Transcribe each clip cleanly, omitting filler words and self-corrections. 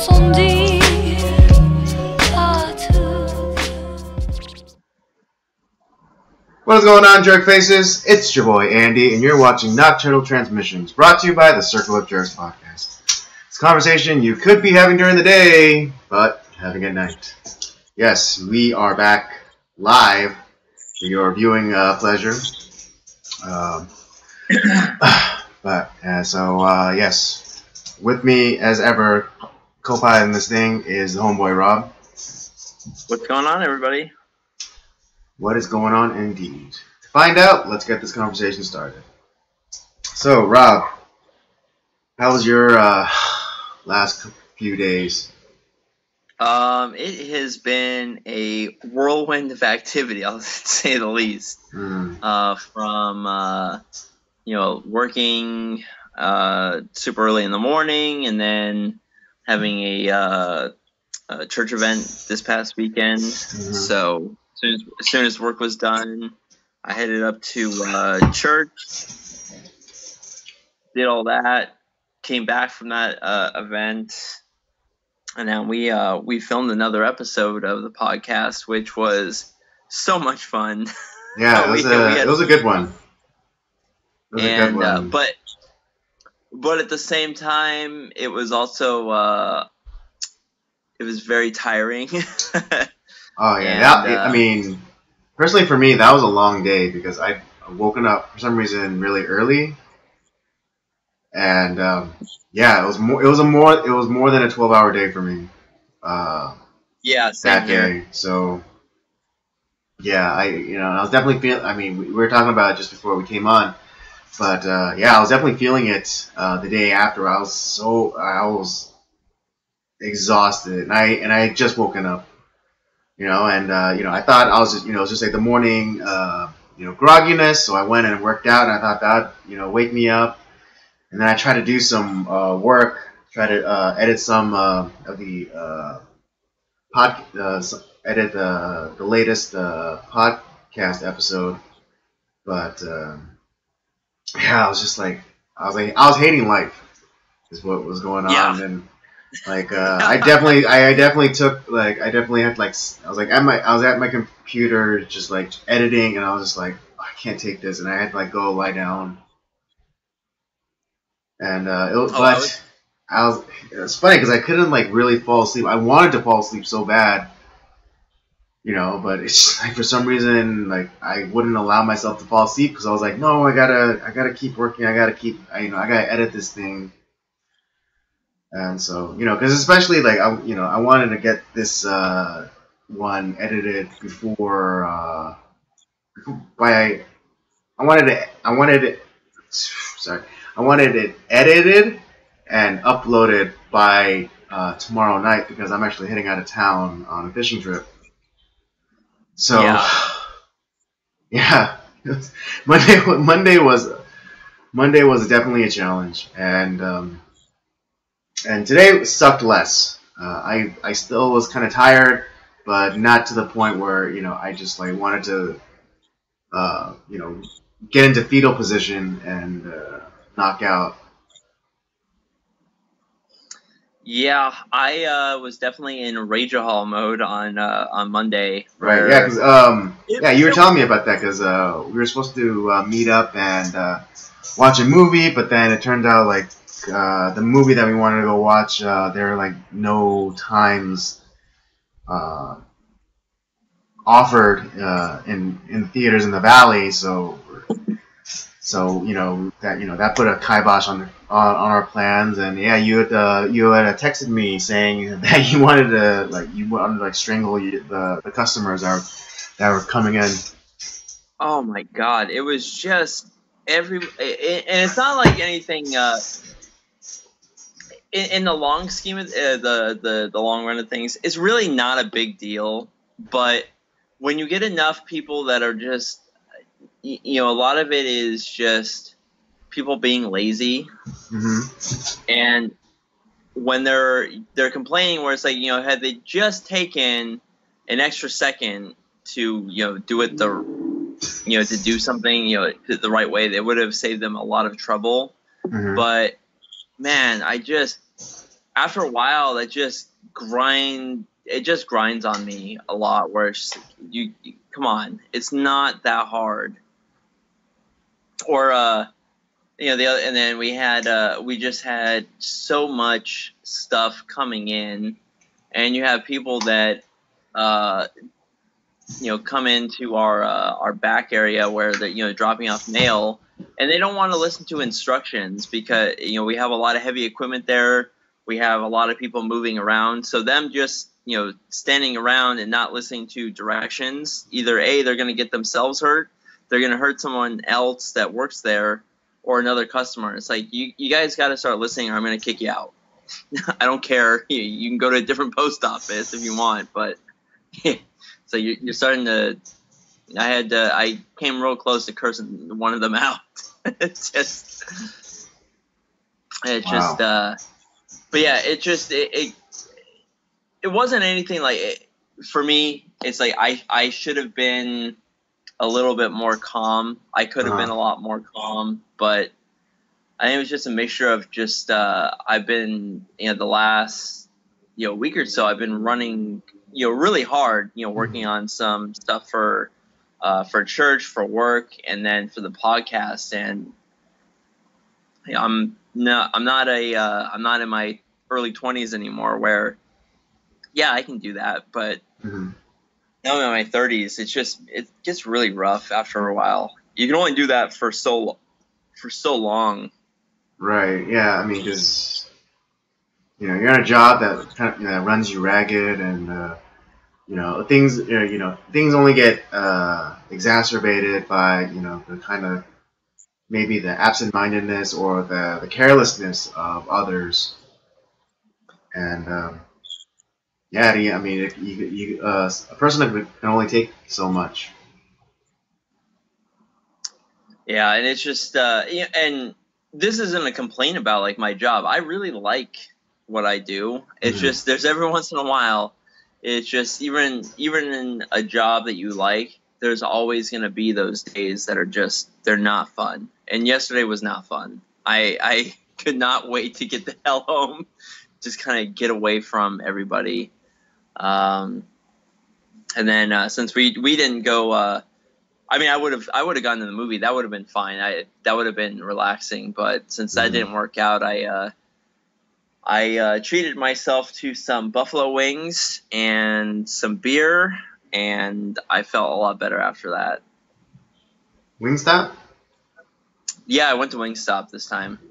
sans dire à tout. What is going on, Jerk Faces? It's your boy Andy, and you're watching Nocturnal Transmissions, brought to you by the Circle of Jerks podcast. It's a conversation you could be having during the day, but having at night. Yes, we are back live for your viewing pleasure. Yes, with me as ever, co-pilot in this thing is the homeboy Rob. What's going on, everybody? What is going on, indeed? To find out, let's get this conversation started. So, Rob, how was your last few days? It has been a whirlwind of activity, I'll say the least. From working super early in the morning, and then having a church event this past weekend. Mm-hmm. So as soon as work was done, I headed up to church, did all that, came back from that event, and then we filmed another episode of the podcast, which was so much fun. Yeah, it was a good one. But at the same time, it was also it was very tiring. Oh yeah, I mean, personally for me, that was a long day because I'd woken up for some reason really early, and it was more than a 12-hour day for me. Yeah, that here. day. So yeah, I was definitely feeling. I mean, we were talking about it just before we came on, but I was definitely feeling it the day after. I was exhausted, and I had just woken up. I thought I was just, it was just like the morning, grogginess. So I went and worked out, and I thought that, wake me up. And then I tried to do some work, try to edit some of the edit the latest podcast episode. But I was just like, I was hating life, is what was going on. Yeah. And I definitely I was at my computer just like editing, and I was just like, I can't take this, and I had to like go lie down. And it was funny because I couldn't like really fall asleep. I wanted to fall asleep so bad, but it's just, like for some reason like I wouldn't allow myself to fall asleep because I was like, no, I gotta keep working. I gotta edit this thing. And so, because especially like I wanted to get this one edited before I wanted it edited and uploaded by tomorrow night because I'm actually heading out of town on a fishing trip. So yeah, Monday was definitely a challenge, and today sucked less. I still was kind of tired, but not to the point where I just like wanted to get into fetal position and knock out. Yeah, I was definitely in Rage-a-Hall mode on Monday. Right. Yeah. Because you were telling me about that because we were supposed to meet up and watch a movie, but then it turned out like. The movie that we wanted to go watch, there are like no times offered in theaters in the valley, so that put a kibosh on our plans. And yeah, you had texted me saying that you wanted to strangle the customers that were coming in. Oh my God! It was just and it's not like anything. In the long scheme of the long run of things, it's really not a big deal. But when you get enough people that are just, a lot of it is just people being lazy, Mm-hmm. and when they're complaining, where it's like, had they just taken an extra second to do it to do something the right way, they would have saved them a lot of trouble. Mm-hmm. But man, after a while, that just grinds on me a lot. Where it's just, you come on, it's not that hard. Or the other, and then we just had so much stuff coming in, and you have people that uh, come into our back area where they're dropping off mail, and they don't want to listen to instructions because we have a lot of heavy equipment there. We have a lot of people moving around, so them just standing around and not listening to directions, either A, they're going to get themselves hurt, they're going to hurt someone else that works there, or another customer. It's like, you guys got to start listening or I'm going to kick you out. I don't care. You can go to a different post office if you want, but so you're starting to. I came real close to cursing one of them out. It's just, Wow. but yeah, it wasn't anything like it, for me. It's like I should have been a little bit more calm. I could have been Uh-huh. a lot more calm, but I think it was just a mixture of just I've been the last week or so I've been running really hard working on some stuff for church, for work, and then for the podcast. And I'm not in my early 20s anymore where I can do that, but Hmm. now I'm in my 30s. It gets really rough after a while. You can only do that for so long. Right. Yeah. I mean, because you're in a job that kind of runs you ragged, and things things only get exacerbated by the kind of maybe the absent-mindedness or the carelessness of others. And I mean, a person can only take so much. Yeah, and it's just and this isn't a complaint about like my job. I really like what I do. It's Hmm. just there's every once in a while. It's just even in a job that you like, there's always going to be those days that are just they're not fun. And yesterday was not fun. I could not wait to get the hell home, just kind of get away from everybody. Um, and then since we didn't go. I mean, I would have gone to the movie. That would have been fine. That would have been relaxing. But since that Hmm. didn't work out, I treated myself to some buffalo wings and some beer, and I felt a lot better after that. Wingstop. Yeah, I went to Wingstop this time. Yeah.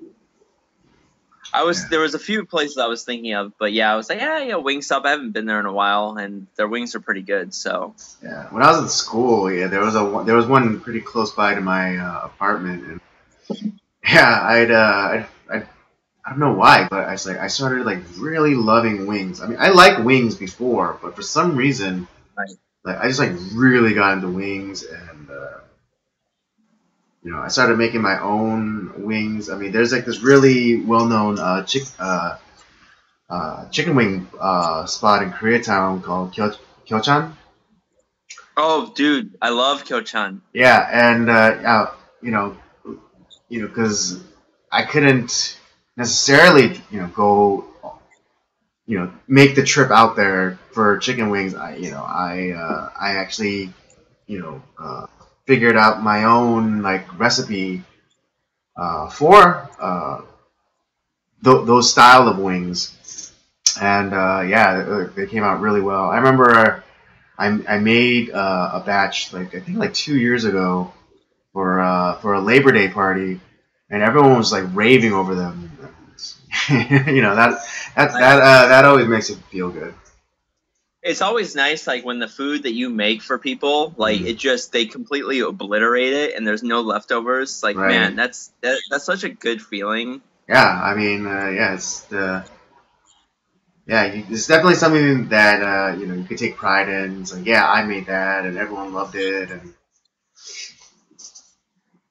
There was a few places I was thinking of, but yeah, I was like, Wingstop. I haven't been there in a while, and their wings are pretty good. So Yeah. When I was in school, yeah, there was one pretty close by to my apartment, and yeah, I don't know why, but I started like really loving wings. I mean, I liked wings before, but for some reason, right. like I just like really got into wings, and I started making my own wings. I mean, there's like this really well-known chicken wing spot in Koreatown called Kyochan. Oh, dude, I love Kyochan. Yeah, and you know, because I couldn't necessarily, go, make the trip out there for chicken wings. I actually, figured out my own like recipe for those style of wings, and they came out really well. I remember I made a batch like I think like 2 years ago for a Labor Day party, and everyone was like raving over them. That always makes it feel good. It's always nice, like when the food that you make for people, like Mm, it just they completely obliterate it, and there's no leftovers. Like, man, right. that's such a good feeling. Yeah. I mean, it's definitely something that you could take pride in. It's like, yeah, I made that, and everyone loved it, and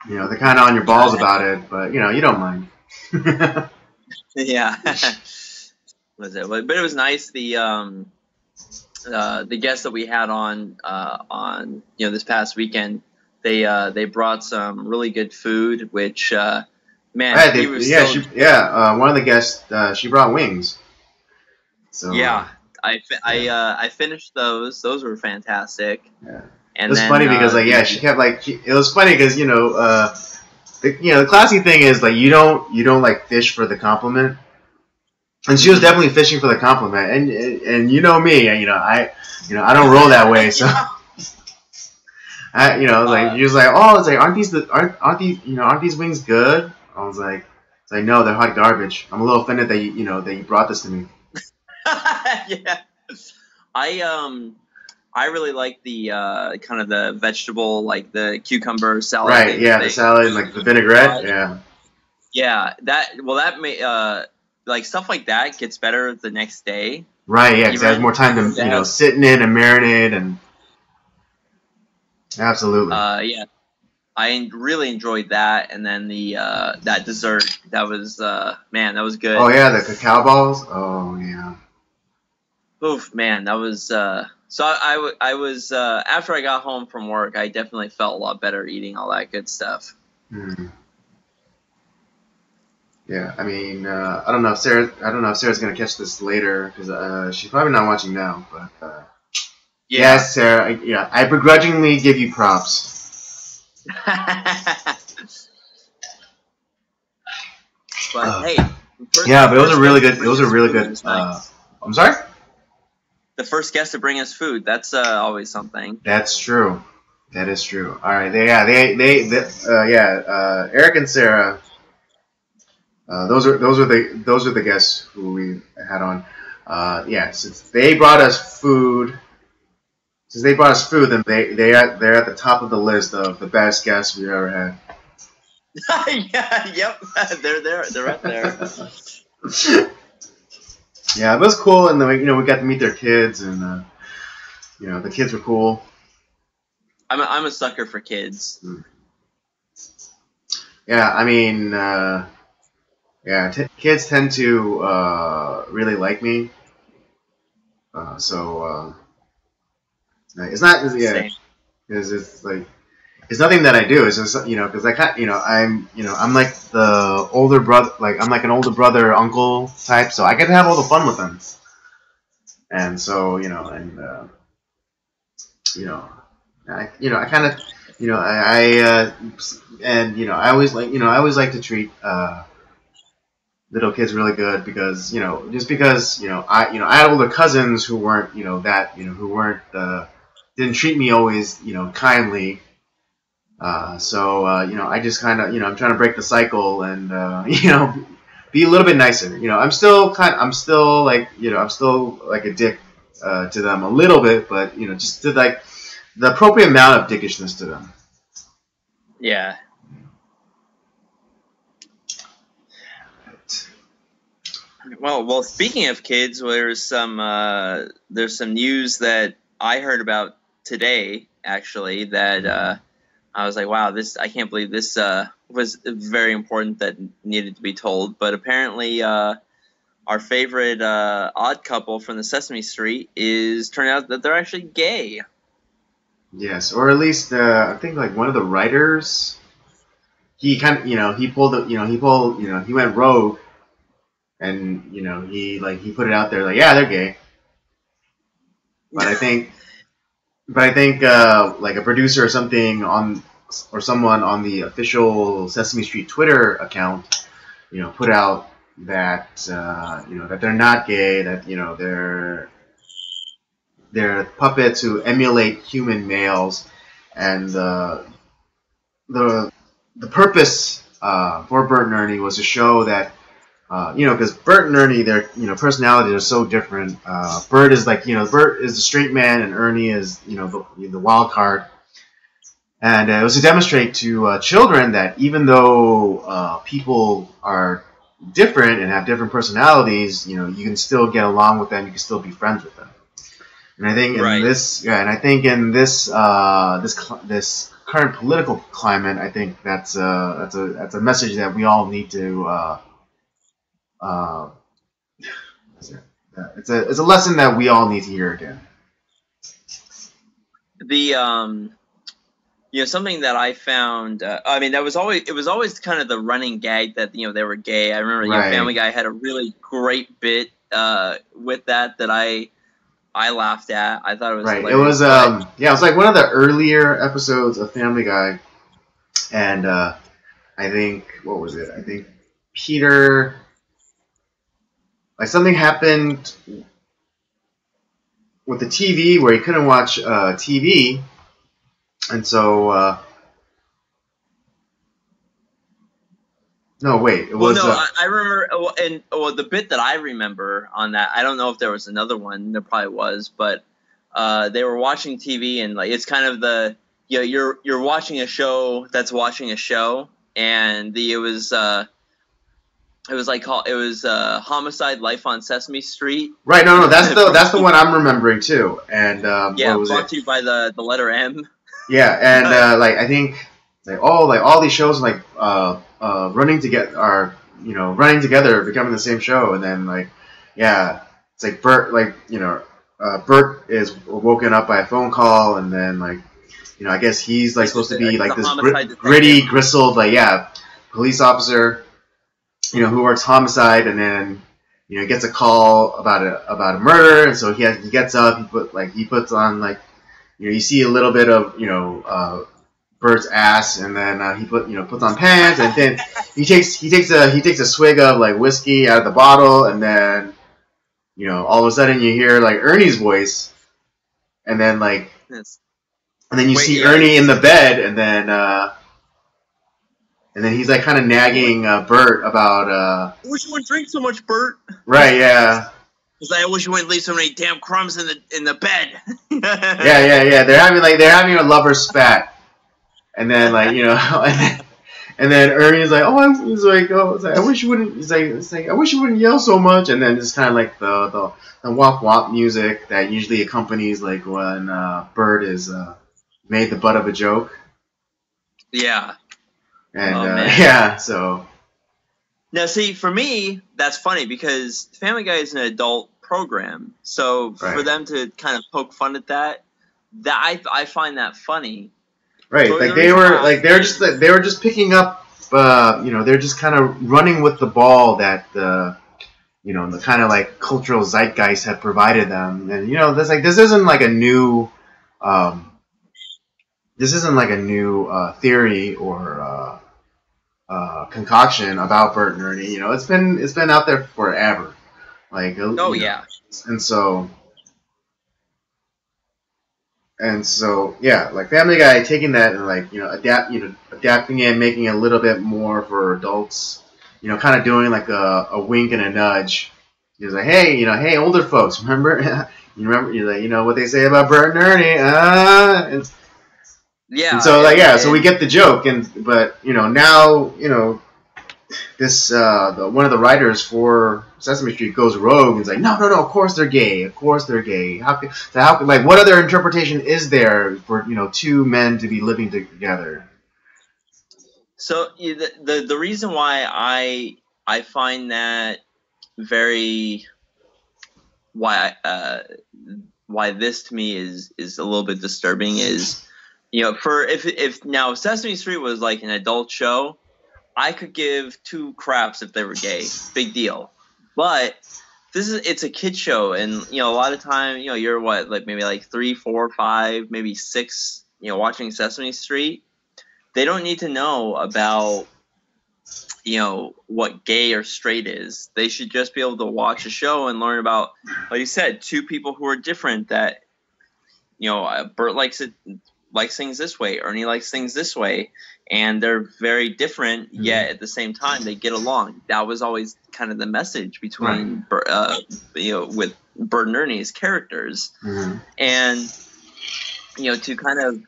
they're kind of on your balls Yeah, about it, but you don't mind. yeah. Was it? But it was nice. The guests that we had on this past weekend, they brought some really good food, which man, Right, he was so one of the guests, she brought wings. So Yeah, I finished those. Those were fantastic. yeah. It And was then funny because like yeah, she kept like it was funny because the classy thing is like you don't like fish for the compliment, and she was definitely fishing for the compliment, and you know me, I don't roll that way, so. Like he was like, oh, it's like, aren't these wings good? I was like, it's like, no, they're hot garbage. I'm a little offended that you brought this to me. yeah, I really like the kind of the vegetable, like the cucumber salad. Right? Yeah, the salad and like the vinaigrette. Yeah. Yeah, that may like stuff like that gets better the next day. Right. Yeah, because it has more time to Yeah. sit in it and marinate and absolutely. Yeah, I really enjoyed that, and then the that dessert that was man, that was good. Oh yeah, the cacao balls. Oh yeah. Oof, man, that was so I was after I got home from work, I definitely felt a lot better eating all that good stuff. Hmm. Yeah, I mean, I don't know if Sarah's gonna catch this later because she's probably not watching now. But Yeah. yes, Sarah. I begrudgingly give you props. But hey, Yeah, but it was a really good. It was a really good. I'm sorry. The first guest to bring us food. That's always something. That's true. That is true. All right. Eric and Sarah. Those are the guests who we had on. Since they brought us food, then they're at the top of the list of the best guests we've ever had. Yeah. Yep. They're up there. Yeah, it was cool, and then we got to meet their kids, and the kids were cool. I'm a sucker for kids. Yeah, I mean, kids tend to really like me. So it's not because it's like it's nothing that I do. It's just because I'm like the older brother, like I'm like an older brother uncle type, so I get to have all the fun with them. And so I kind of I always like to treat little kids really good because just because I had older cousins who weren't didn't treat me always kindly. I just kind of I'm trying to break the cycle and be a little bit nicer. I'm still like I'm still like a dick to them a little bit, but just to like the appropriate amount of dickishness to them. Yeah. Well. Speaking of kids, there's some news that I heard about today. Actually, that I was like, wow, I can't believe this was very important that needed to be told. But apparently, our favorite odd couple from the Sesame Street turned out that they're actually gay. Yes, or at least I think like one of the writers, he kind of he went rogue. And he put it out there like, yeah, they're gay. But I think like a producer or something or someone on the official Sesame Street Twitter account, put out that that they're not gay, that they're puppets who emulate human males, and the purpose for Bert and Ernie was to show that. Because Bert and Ernie, their personalities are so different. Bert is Bert is the straight man, and Ernie is the wild card. And it was to demonstrate to children that even though people are different and have different personalities, you can still get along with them. You can still be friends with them. And I think in this current political climate, I think that's a message that we all need to. It's a lesson that we all need to hear again. The something that I found. I mean, it was always kind of the running gag that they were gay. I remember Family Guy had a really great bit with that I laughed at. I thought it was Right. It hilarious. was it was like one of the earlier episodes of Family Guy, and I think what was it? I think Peter, like something happened with the TV where he couldn't watch TV, and so no, wait, it Well, was. no, I remember, and the bit that I remember on that, I don't know if there was another one. There probably was, but they were watching TV, and like it's kind of the you're watching a show that's watching a show, and it was like Homicide: Life on Sesame Street. Right, no, that's the one I'm remembering too, and Yeah, what was brought it? to you by the letter M. Yeah, and like I think like all these shows like running together, becoming the same show, and then like yeah, it's like Bert Bert is woken up by a phone call, and then like I guess he's like supposed to be like this gritty, gristled police officer, who works homicide, and then he gets a call about a murder, and so he gets up, he puts on like you see a little bit of Bert's ass, and then he puts on pants, and then he takes a swig of like whiskey out of the bottle, and then all of a sudden you hear like Ernie's voice, and then like Yes. and then you see Ernie in the bed, and then he's like kind of nagging Bert about I wish you wouldn't drink so much, Bert. right, yeah. He's like, I wish you wouldn't leave so many damn crumbs in the bed. Yeah. They're having a lover spat, and then like and then Ernie's like, I wish you wouldn't. It's like I wish you wouldn't yell so much, and then it's kind of like the womp womp music that usually accompanies like when Bert is made the butt of a joke. Yeah. And so. Now, see, for me, that's funny because Family Guy is an adult program, so for them to kind of poke fun at that I find that funny. Right, like they were just picking up, they're just kind of running with the ball that the kind of like cultural zeitgeist had provided them, and this isn't like a new theory or concoction about Bert and Ernie. It's been out there forever. Like yeah. And so yeah, like Family Guy taking that and like adapting it, making it a little bit more for adults. Kind of doing like a wink and a nudge. He's like, hey, older folks, remember? What they say about Bert and Ernie? Yeah. And so so we get the joke, but now this one of the writers for Sesame Street goes rogue and is like, no, of course they're gay, how like what other interpretation is there for two men to be living together? So the reason why I find that very why this to me is a little bit disturbing is for if now Sesame Street was like an adult show, I could give two craps if they were gay, big deal. But it's a kid show, and a lot of time you're maybe like 3, 4, 5, maybe 6 watching Sesame Street. They don't need to know about what gay or straight is. They should just be able to watch a show and learn about, like you said, two people who are different. That Bert likes things this way, Ernie likes things this way, and they're very different, yet at the same time they get along. That was always kind of the message between with Bert and Ernie's characters, and to kind of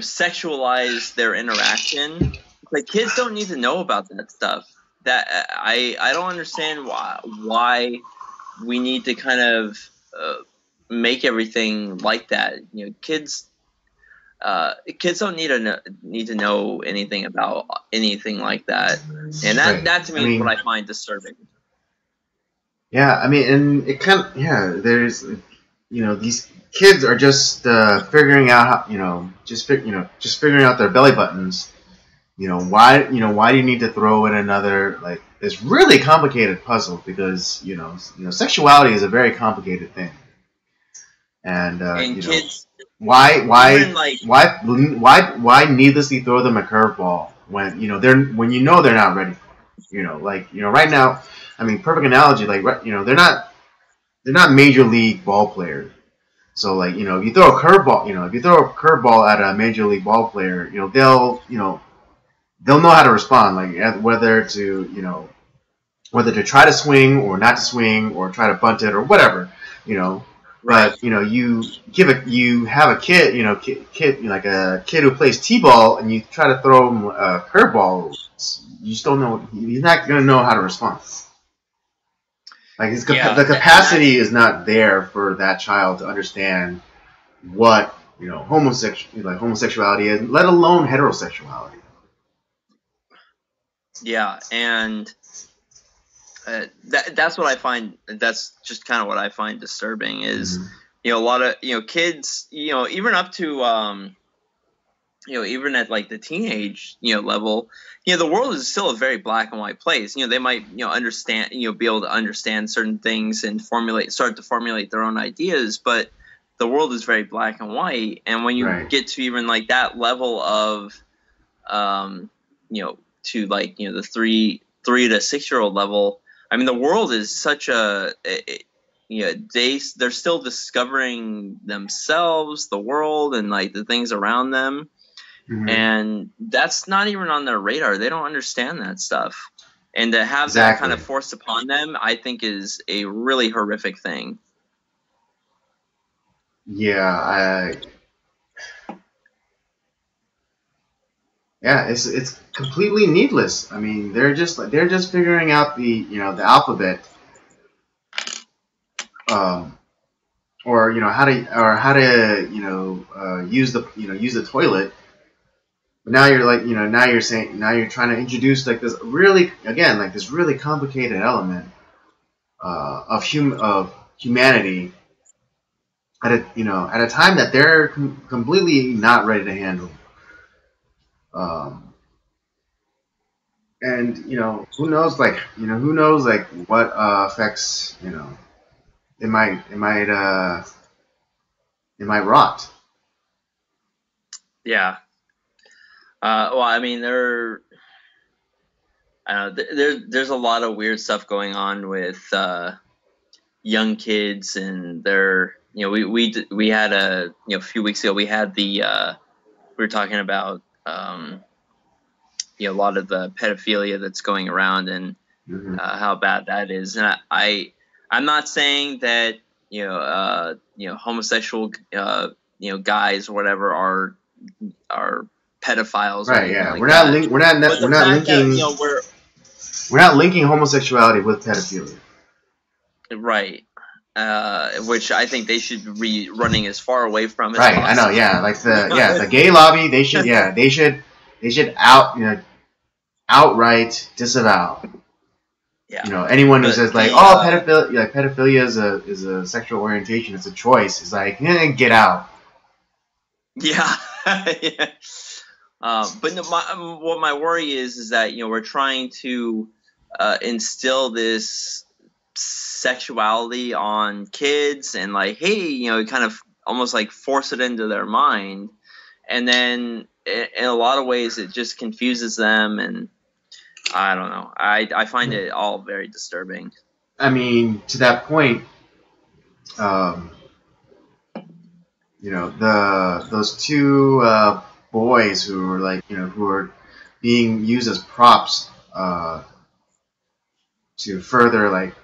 sexualize their interaction. Like, kids don't need to know about that stuff. That I don't understand why we need to kind of make everything like that. Kids don't need to know anything about anything like that, and that to me is what I find disturbing. Yeah, I mean, and it kind of there's these kids are just figuring out how, just figuring out their belly buttons, Why do you need to throw in another like this really complicated puzzle? Because sexuality is a very complicated thing, and And kids, why even like, why needlessly throw them a curveball when they're not ready. Right now, I mean, perfect analogy. Like they're not major league ball players. So like if you throw a curveball at a major league ball player, they'll know how to respond, like whether to try to swing or not to swing or try to bunt it or whatever, you know. right. But you have a kid, like a kid who plays t-ball, and you try to throw him a curveball, you just don't know. He's not gonna know how to respond. Like the capacity is not there for that child to understand what homosexuality is, let alone heterosexuality. Yeah, and that's what I find. That's just kind of what I find disturbing is, a lot of kids, even up to even at like the teenage level, the world is still a very black and white place. They might understand, be able to understand certain things and start to formulate their own ideas, but the world is very black and white. And when you get to even like that level of to like the 3 to 6 year old level, I mean, the world is such they're still discovering themselves, the world, and like the things around them. And that's not even on their radar. They don't understand that stuff. And to have that kind of forced upon them, I think is a really horrific thing. Yeah, it's completely needless. I mean, they're just figuring out the alphabet, or how to use the toilet. But now you're trying to introduce like this really complicated element of humanity at a time that they're completely not ready to handle. And who knows what effects it might rot. Yeah. Well, I mean, there's a lot of weird stuff going on with young kids, and we had a few weeks ago we had we were talking about a lot of the pedophilia that's going around and how bad that is. And I'm not saying that homosexual guys or whatever are pedophiles. Right. Yeah. We're not linking homosexuality with pedophilia. Right. Which I think they should be running as far away from as possible. I know. Yeah. Like the gay lobby. They should outright disavow. Yeah. Anyone who says like, pedophilia is a sexual orientation, it's a choice. It's like, get out. Yeah. Yeah. But what my worry is that we're trying to instill this sexuality on kids and like, hey, kind of almost like force it into their mind, and then in a lot of ways it just confuses them, and I don't know. I find it all very disturbing. I mean, to that point, those two boys who were being used as props to further like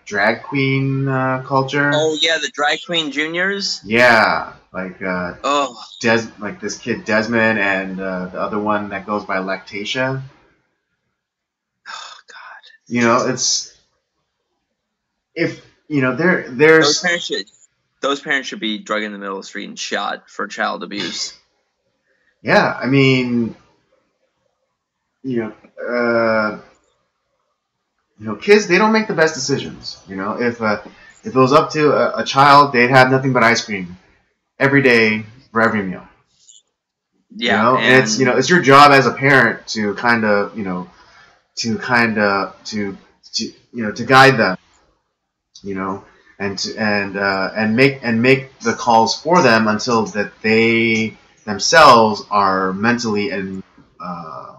drag queen culture. Oh yeah, the drag queen juniors. Yeah, like this kid Desmond and the other one that goes by Lactatia. Oh God. It's there's those parents should be drugged in the middle of the street and shot for child abuse. Yeah, I mean, kids, they don't make the best decisions. If it was up to a child, they'd have nothing but ice cream every day for every meal. You Yeah, know, and it's and it's your job as a parent to kind of to kind of to guide them, you know, and make the calls for them until that they themselves are uh,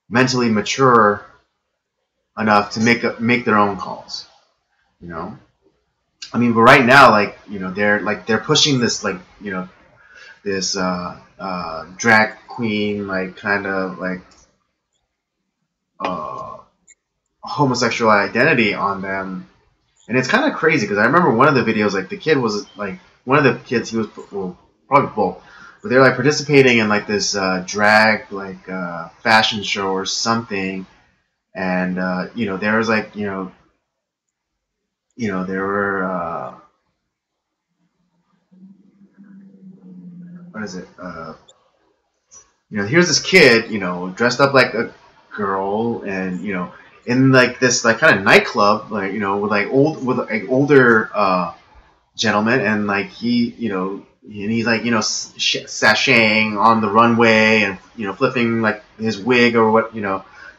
mentally mature enough to make their own calls. You know, I mean, but right now, like they're pushing this this drag queen kind of uh, homosexual identity on them. And it's kind of crazy because I remember one of the videos, like the kid was like one of the kids, he was well, probably both, but they're like participating in like this drag fashion show or something, and there was like there were what is it here's this kid dressed up like a girl and in like this like kind of nightclub with like older gentleman, and like and he's like sashaying on the runway and flipping like his wig or what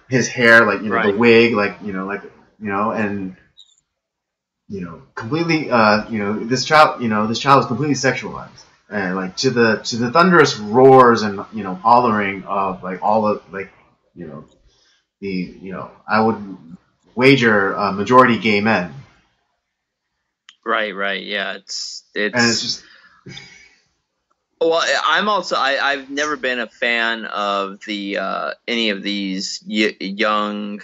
his hair like the right. wig and completely this child is completely sexualized and like to the thunderous roars and hollering of like all of like you know I would wager majority gay men, Right. Yeah, and it's it's. just Well, I've never been a fan of the any of these young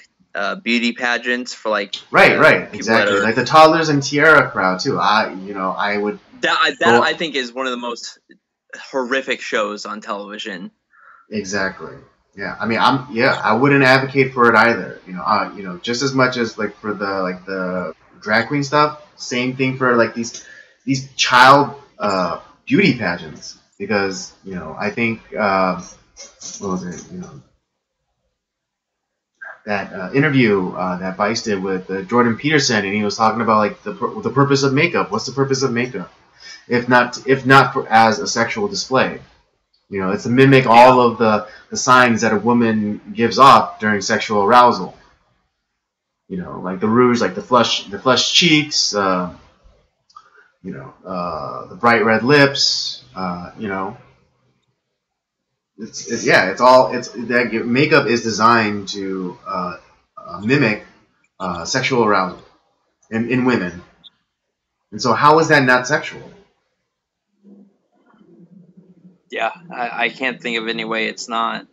beauty pageants for like right, people that exactly. are Like the toddlers and tiara crowd too. I would that I go think is one of the most horrific shows on television. exactly. Yeah, I mean, I wouldn't advocate for it either. Just as much as like for the drag queen stuff. Same thing for like these child beauty pageants because I think what was it that interview that Vice did with Jordan Peterson, and he was talking about like the purpose of makeup. What's the purpose of makeup? If not as a sexual display. It's to mimic Yeah, all of the signs that a woman gives off during sexual arousal. Like the rouge, like the flushed cheeks, the bright red lips. It's that makeup is designed to mimic sexual arousal in women. And so, how is that not sexual? yeah. I can't think of any way it's not.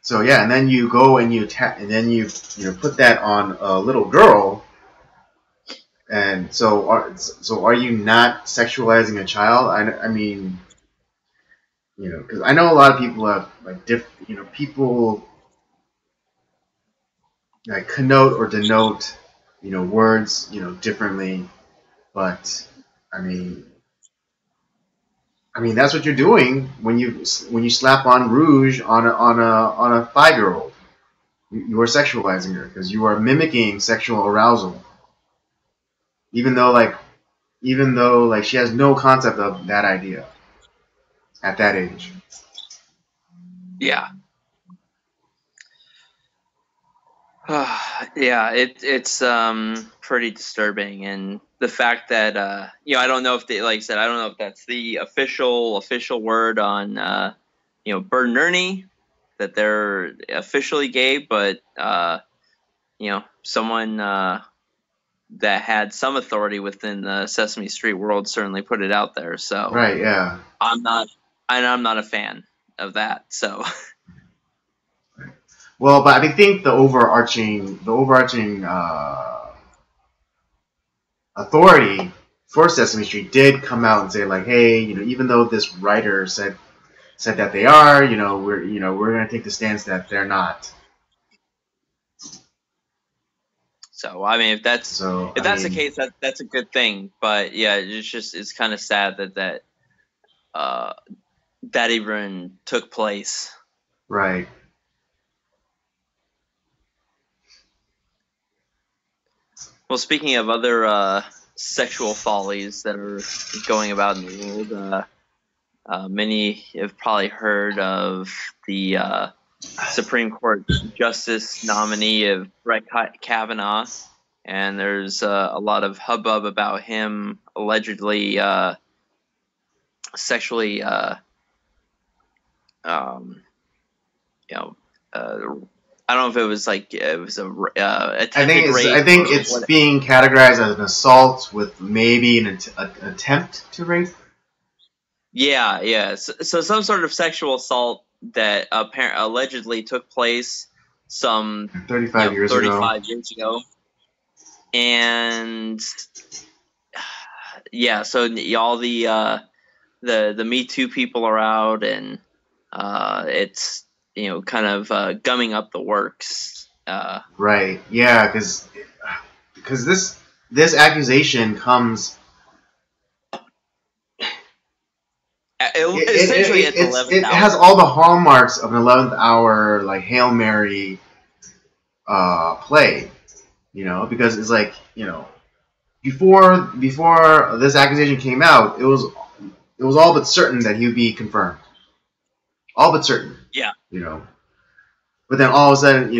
So yeah, and then you go and and then you put that on a little girl, and so are you not sexualizing a child? I mean, because I know a lot of people have like people like connote or denote words differently, but I mean that's what you're doing when you slap on rouge on a 5-year-old. You are sexualizing her because you are mimicking sexual arousal, even though like she has no concept of that idea at that age. Yeah. Yeah, it's pretty disturbing, and the fact that I don't know if they like I said I don't know if that's the official word on Bert and Ernie that they're officially gay, but someone that had some authority within the Sesame Street world certainly put it out there. So Right? Yeah. I'm not I'm not a fan of that. So Well, but I think the overarching authority for Sesame Street did come out and say like, hey, even though this writer said that they are, we're going to take the stance that they're not. so I mean So if I that's the mean, case that's a good thing. But yeah, it's kind of sad that uh, that even took place. right. Well, speaking of other sexual follies that are going about in the world, Many have probably heard of the Supreme Court Justice nominee of Brett Kavanaugh, and there's a lot of hubbub about him allegedly sexually, you know, I don't know if it was like it was a attempted rape. I think it's being categorized as an assault with maybe an attempt to rape. Yeah. So some sort of sexual assault that allegedly took place some 35 years ago. And yeah, so all the Me Too people are out, and it's kind of gumming up the works. Right. Yeah, because this accusation comes. Essentially, at the 11th hour. It has all the hallmarks of an 11th hour like Hail Mary play, because it's like before this accusation came out, it was all but certain that he would be confirmed, all but certain. Yeah. But then all of a sudden,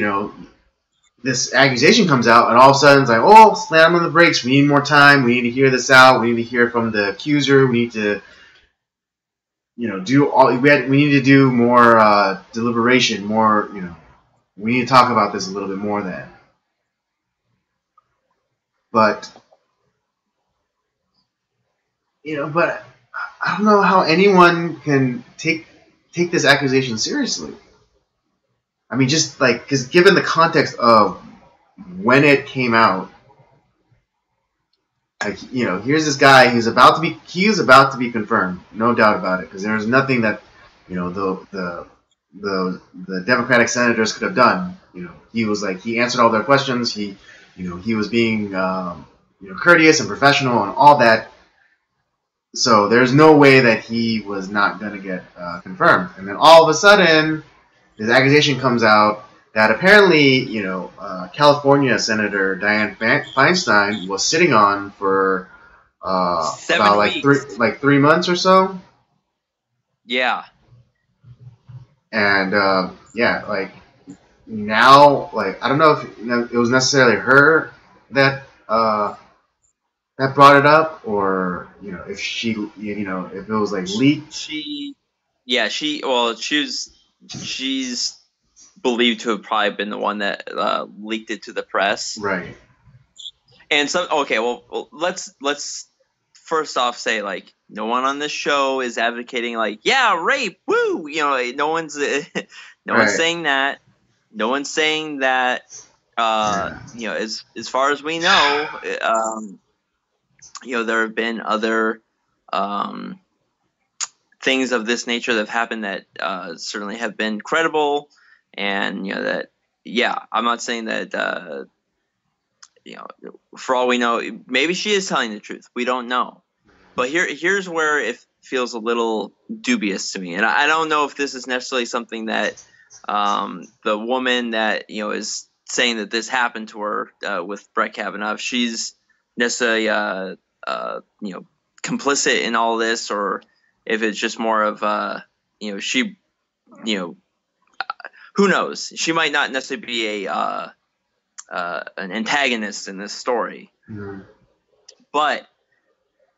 this accusation comes out, and all of a sudden it's like, oh, slam on the brakes. We need more time. We need to hear this out. We need to hear from the accuser. We need to. We need to do more deliberation, more, we need to talk about this a little bit more then. But, but I don't know how anyone can take this accusation seriously. I mean, just like, because given the context of when it came out, like, here's this guy he is about to be confirmed, no doubt about it, because there's nothing that, the Democratic senators could have done. He was like, he answered all their questions. He was being, courteous and professional and all that. So there's no way that he was not going to get confirmed. And then all of a sudden, this accusation comes out that apparently, California Senator Dianne Feinstein was sitting on for about like 3 months or so. Yeah. And like now, like I don't know if it was necessarily her that that brought it up, or if she, if it was like leaked. She's believed to have probably been the one that leaked it to the press. Right. And let's first off say, like, no one on this show is advocating like, yeah, rape, woo. No one's one's saying that. No one's saying that. As far as we know, there have been other things of this nature that have happened that certainly have been credible. And I'm not saying that for all we know, maybe she is telling the truth. We don't know. But here's where it feels a little dubious to me, and I don't know if this is necessarily something that the woman that is saying that this happened to her with Brett Kavanaugh, if she's necessarily complicit in all this, or if it's just more of she who knows? She might not necessarily be an antagonist in this story. Mm-hmm. But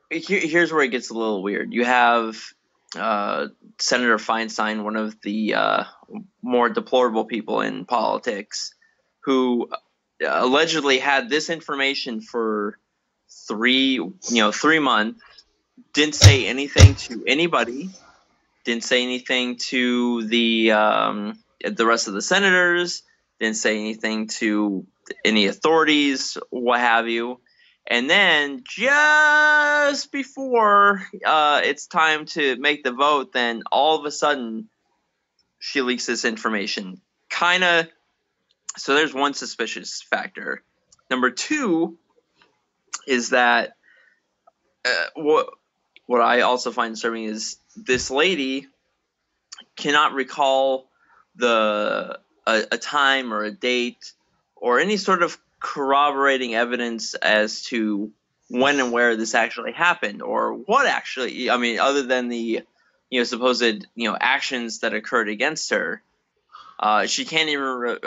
here's where it gets a little weird. You have Senator Feinstein, one of the more deplorable people in politics, who allegedly had this information for 3 months, didn't say anything to anybody, didn't say anything to the rest of the senators, didn't say anything to any authorities, what have you. And then just before it's time to make the vote, then all of a sudden she leaks this information. So there's one suspicious factor. Number two is that what I also find disturbing is this lady cannot recall a time or a date or any sort of corroborating evidence as to when and where this actually happened, or what actually, other than the supposed actions that occurred against her. She can't even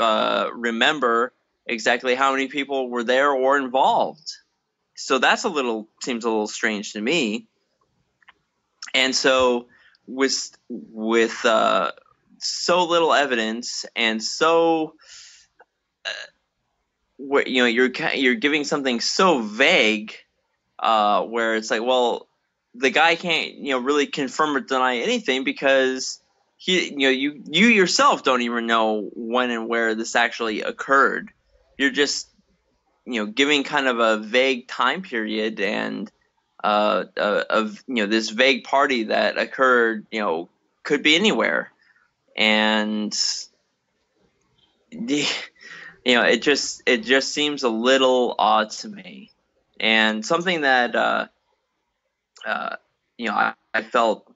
remember exactly how many people were there or involved. So that's seems a little strange to me. And so with so little evidence and so you're giving something so vague, where it's like, well, the guy can't really confirm or deny anything because you yourself don't even know when and where this actually occurred. You're just giving kind of a vague time period and of this vague party that occurred could be anywhere, and it just seems a little odd to me. And something that I felt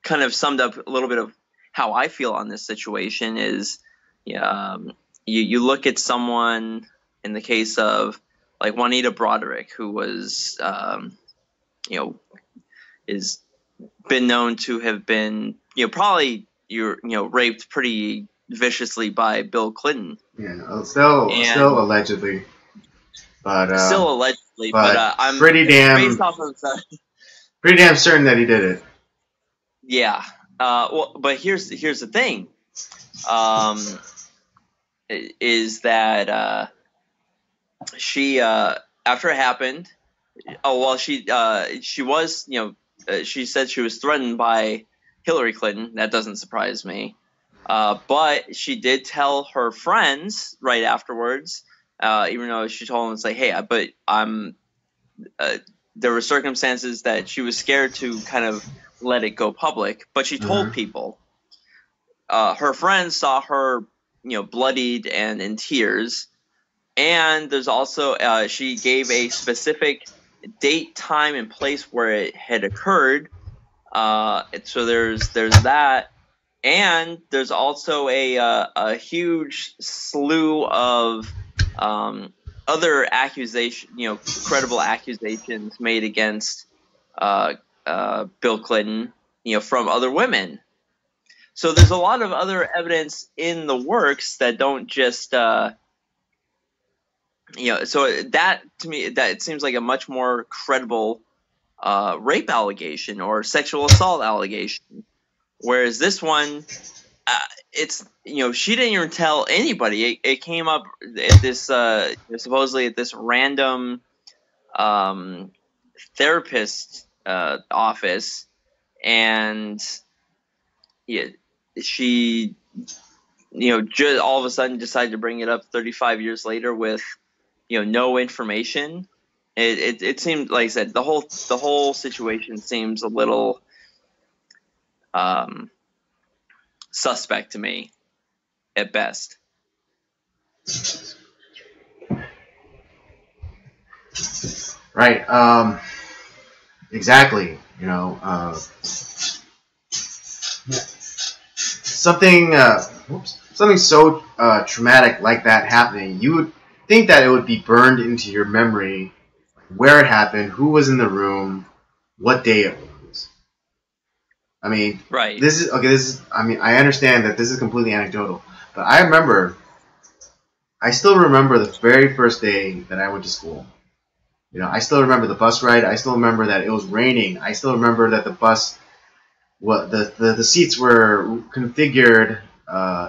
kind of summed up a little bit of how I feel on this situation is, you look at someone in the case of like Juanita Broderick, who was is been known to have been probably raped pretty viciously by Bill Clinton. Yeah, still allegedly, but still allegedly, but I'm pretty damn based off of pretty damn certain that he did it. Yeah. Well, but here's the thing, is that she after it happened, she was she said she was threatened by Hillary Clinton. That doesn't surprise me. But she did tell her friends right afterwards, even though she told them, it's like, hey, but I'm. There were circumstances that she was scared to kind of let it go public, but she told people. Her friends saw her, bloodied and in tears, and there's also she gave a specific date, time, and place where it had occurred. So there's that. And there's also a huge slew of other credible accusations made against Bill Clinton, from other women. So there's a lot of other evidence in the works that don't just, so that to me, that it seems like a much more credible rape allegation or sexual assault allegation. Whereas this one, it's she didn't even tell anybody. It came up at this supposedly at this random therapist office, and she just all of a sudden decided to bring it up 35 years later with no information. It seemed, like I said, the whole situation seems a little suspect to me at best. Right. Exactly. Something so traumatic like that happening, you would think that it would be burned into your memory, where it happened, who was in the room, what day it was. I mean, right. I understand that this is completely anecdotal, but I still remember the very first day that I went to school. I still remember the bus ride. I still remember that it was raining. I still remember that the bus, the seats were configured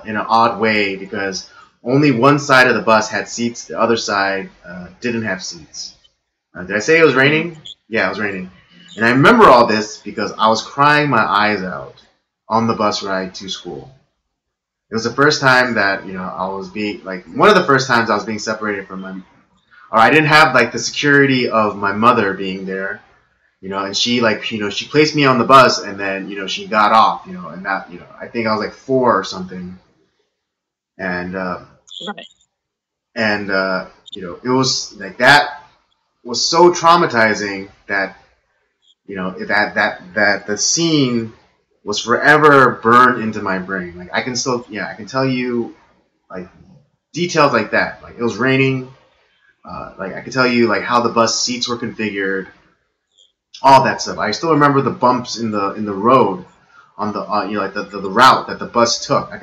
in an odd way because only one side of the bus had seats, the other side didn't have seats. Did I say it was raining? Yeah, it was raining. And I remember all this because I was crying my eyes out on the bus ride to school. It was the first time that, I was one of the first times I was being separated from I didn't have, the security of my mother being there, and she, she placed me on the bus, and then, she got off, and that, I think I was, 4 or something. And, right. And, it was, that was so traumatizing that, that the scene was forever burned into my brain. I can tell you, details like that. It was raining. I could tell you, how the bus seats were configured. All that stuff. I still remember the bumps in the road on the like the route that the bus took. I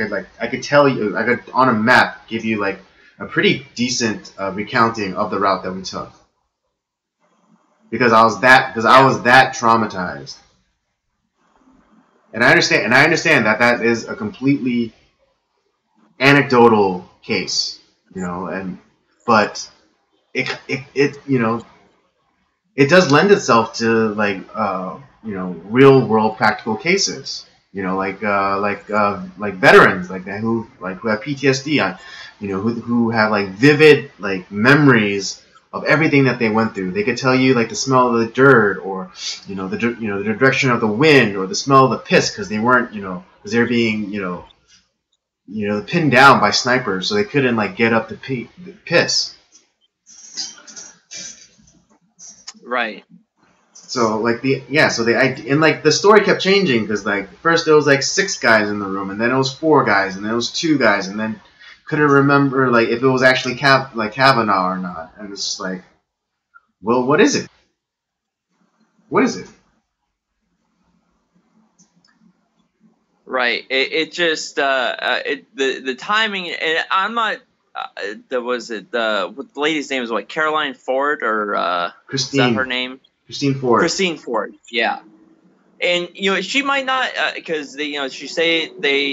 could tell you, I could on a map give you like a pretty decent recounting of the route that we took, because I was that traumatized. And I understand that that is a completely anecdotal case, but it it does lend itself to like real world practical cases, like veterans like that who have PTSD, who have like vivid like memories of everything that they went through. They could tell you like the smell of the dirt, or the direction of the wind, or the smell of the piss, because they weren't because they're being pinned down by snipers, so they couldn't like get up the piss. Right. So like and like the story kept changing, because like first there was like 6 guys in the room, and then it was 4 guys, and then it was 2 guys, and then couldn't remember like if it was actually Kavanaugh or not, and it's just like, well, what is it? What is it? Right. It just the timing, and I'm not. What the lady's name is what, Caroline Ford, or Christine. Is that her name? Christine Ford. Christine Ford. Yeah. And she might not, because they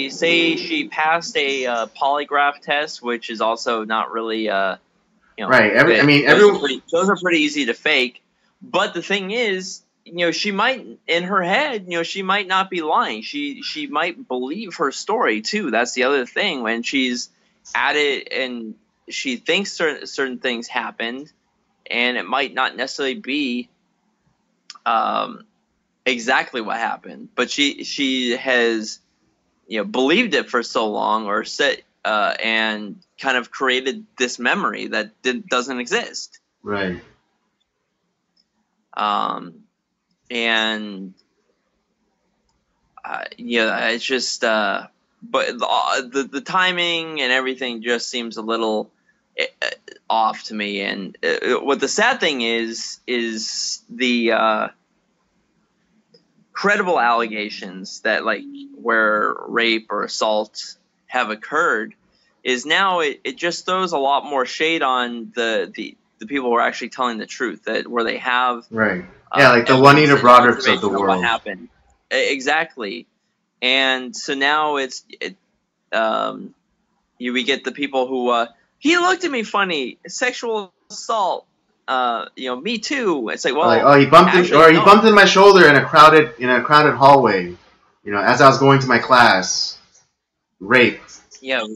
say she passed a polygraph test, which is also not really right. Those are pretty easy to fake. But the thing is, she might, in her head, she might not be lying. She might believe her story too. That's the other thing, when she's at it and she thinks certain things happened, and it might not necessarily be exactly what happened, but she has believed it for so long, or said and kind of created this memory that doesn't exist. Right. And it's just but the timing and everything just seems a little off to me. And what the sad thing is the credible allegations that like where rape or assault have occurred is now it just throws a lot more shade on the people who are actually telling the truth, that where they have right. Yeah, like the Juanita Broderick's of the world. What happened exactly? And so now we get the people who he looked at me funny, sexual assault, me too. It's like, well, he bumped he bumped in my shoulder in a crowded hallway, as I was going to my class. Rape. Yeah.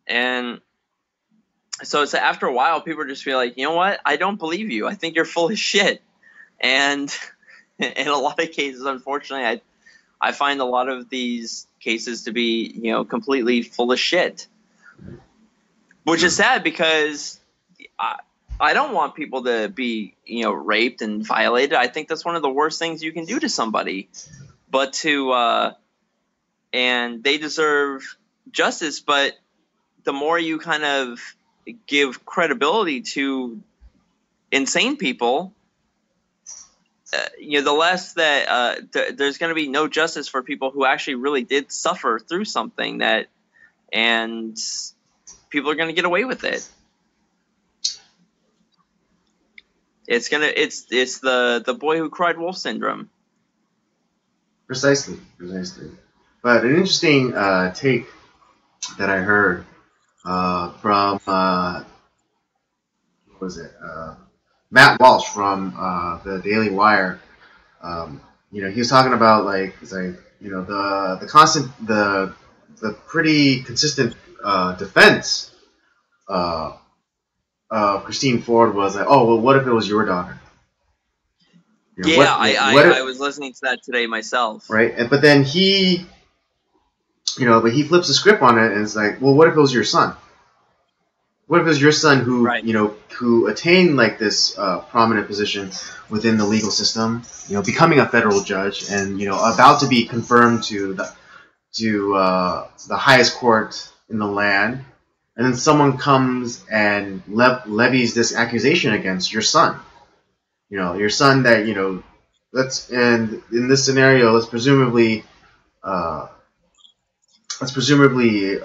And so it's after a while, people just feel like, you know what? I don't believe you. I think you're full of shit. And in a lot of cases, unfortunately, I find a lot of these cases to be, completely full of shit. Which is sad, because I don't want people to be, raped and violated. I think that's one of the worst things you can do to somebody. But and they deserve justice, but the more you kind of give credibility to insane people, the less that there's going to be no justice for people who actually really did suffer through something and people are going to get away with it. It's the boy who cried wolf syndrome. Precisely. But an interesting take that I heard from what was it? Matt Walsh from the Daily Wire. He was talking about the pretty consistent defense of Christine Ford was like, oh, well, what if it was your daughter? I was listening to that today myself. Right, but then he flips the script on it, and it's like, well, what if it was your son? What if it was your son who, right, who attained like this prominent position within the legal system, becoming a federal judge, and about to be confirmed to the highest court in the land, and then someone comes and levies this accusation against your son. Your son that and in this scenario, uh, let's presumably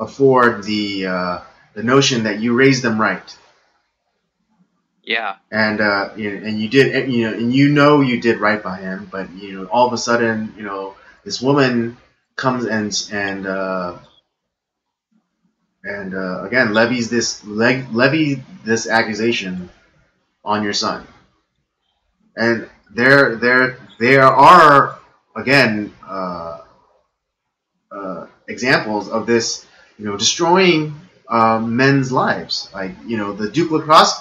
afford the notion that you raised them right, Yeah. and and you did, and you did right by him, but all of a sudden, this woman comes and again levy this accusation on your son, and there are again examples of this, destroying men's lives, like the Duke lacrosse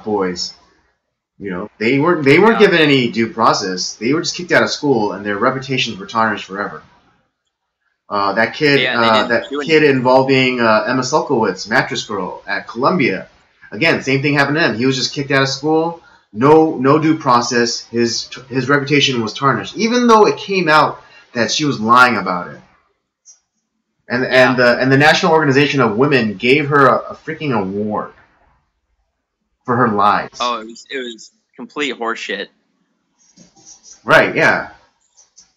boys. They weren't Yeah. given any due process. They were just kicked out of school, and their reputations were tarnished forever. That kid, Yeah, and they didn't that do kid anything. involving Emma Sulkowicz, mattress girl at Columbia. Again, same thing happened to him. He was just kicked out of school. No due process. His reputation was tarnished, even though it came out that she was lying about it. And Yeah. the National Organization of Women gave her a freaking award for her lies. Oh, it was complete horseshit. Right? Yeah.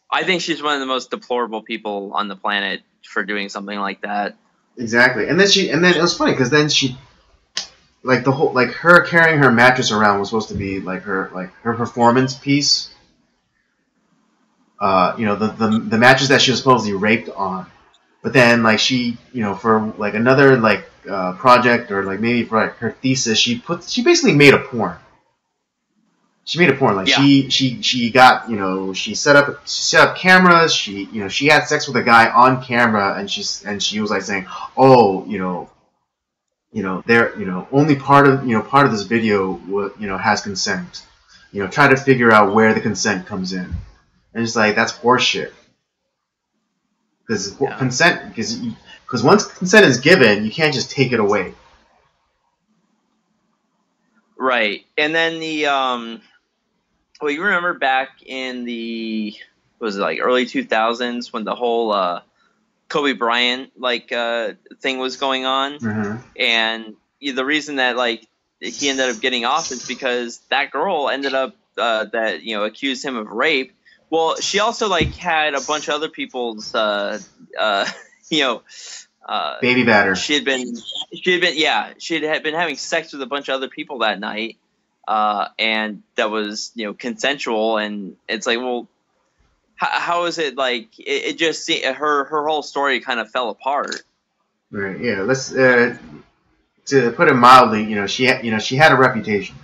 I think she's one of the most deplorable people on the planet for doing something like that. Exactly. And then it was funny because then she, like the whole, like her carrying her mattress around was supposed to be like her performance piece. The mattress that she was supposedly raped on. But then, like, she, for like another project, or like maybe for like her thesis, she basically made a porn. She made a porn. Like, Yeah. she got, she set up cameras. She had sex with a guy on camera, and she was like saying, oh, there, only part of this video, has consent. Try to figure out where the consent comes in, and it's like, that's horseshit. Because Yeah. consent, because once consent is given, you can't just take it away. Right. And then well, you remember back in the, what was it, like early 2000s, when the whole Kobe Bryant thing was going on, Mm-hmm. and the reason that he ended up getting off is because that girl ended up that accused him of rape. Well, she also had a bunch of other people's Baby batter. she had been having sex with a bunch of other people that night, and that was consensual, and it's like, well, how is it it just her whole story kind of fell apart. Right. Yeah. Let's to put it mildly, she had a reputation.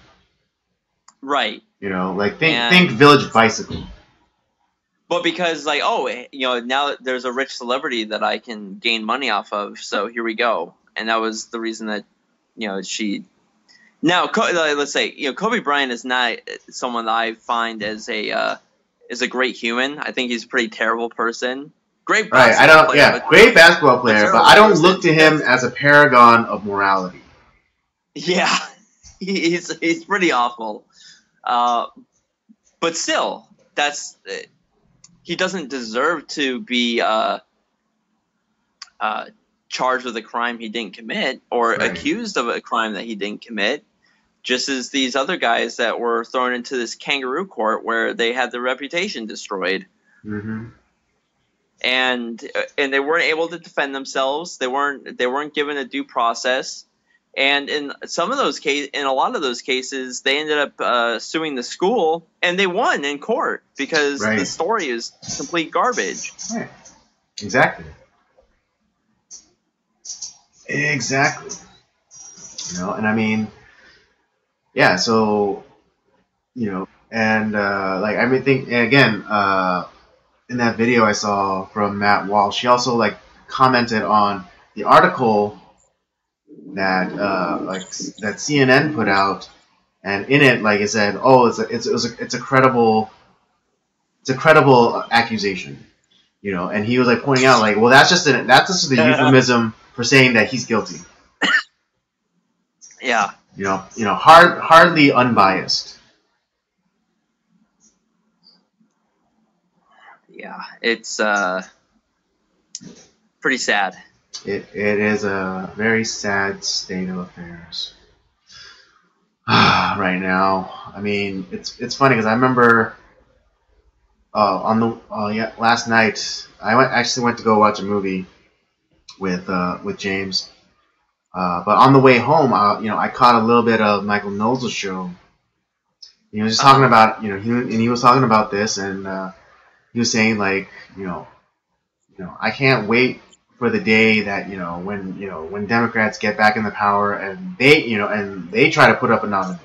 Right. Think Village Bicycle. But because now there's a rich celebrity that I can gain money off of, so here we go. And that was the reason that she. Now let's say Kobe Bryant is not someone that I find as a great human. I think he's a pretty terrible person. Great basketball player. Yeah, great basketball player, but I don't look to him as a paragon of morality. Yeah, he's pretty awful. But still, he doesn't deserve to be charged with a crime he didn't commit, or Right. accused of a crime that he didn't commit, just as these other guys that were thrown into this kangaroo court where they had their reputation destroyed. Mm-hmm. And they weren't able to defend themselves. They weren't given a due process. And in a lot of those cases, they ended up suing the school, and they won in court because Right. the story is complete garbage. Right. Exactly. And I mean, yeah. So, and think again, in that video I saw from Matt Walsh, she also commented on the article that that CNN put out, and in it, it said, oh, it's a credible accusation, and he was pointing out well, that's just the euphemism for saying that he's guilty. Yeah. Hardly unbiased. Yeah, it's pretty sad. It is a very sad state of affairs. right now. I mean, it's funny because I remember on the last night actually went to go watch a movie with James. But on the way home, I caught a little bit of Michael Knowles' show. He was just talking about, he was talking about this, and he was saying like, I can't wait for the day that when Democrats get back in the power and they try to put up a nominee.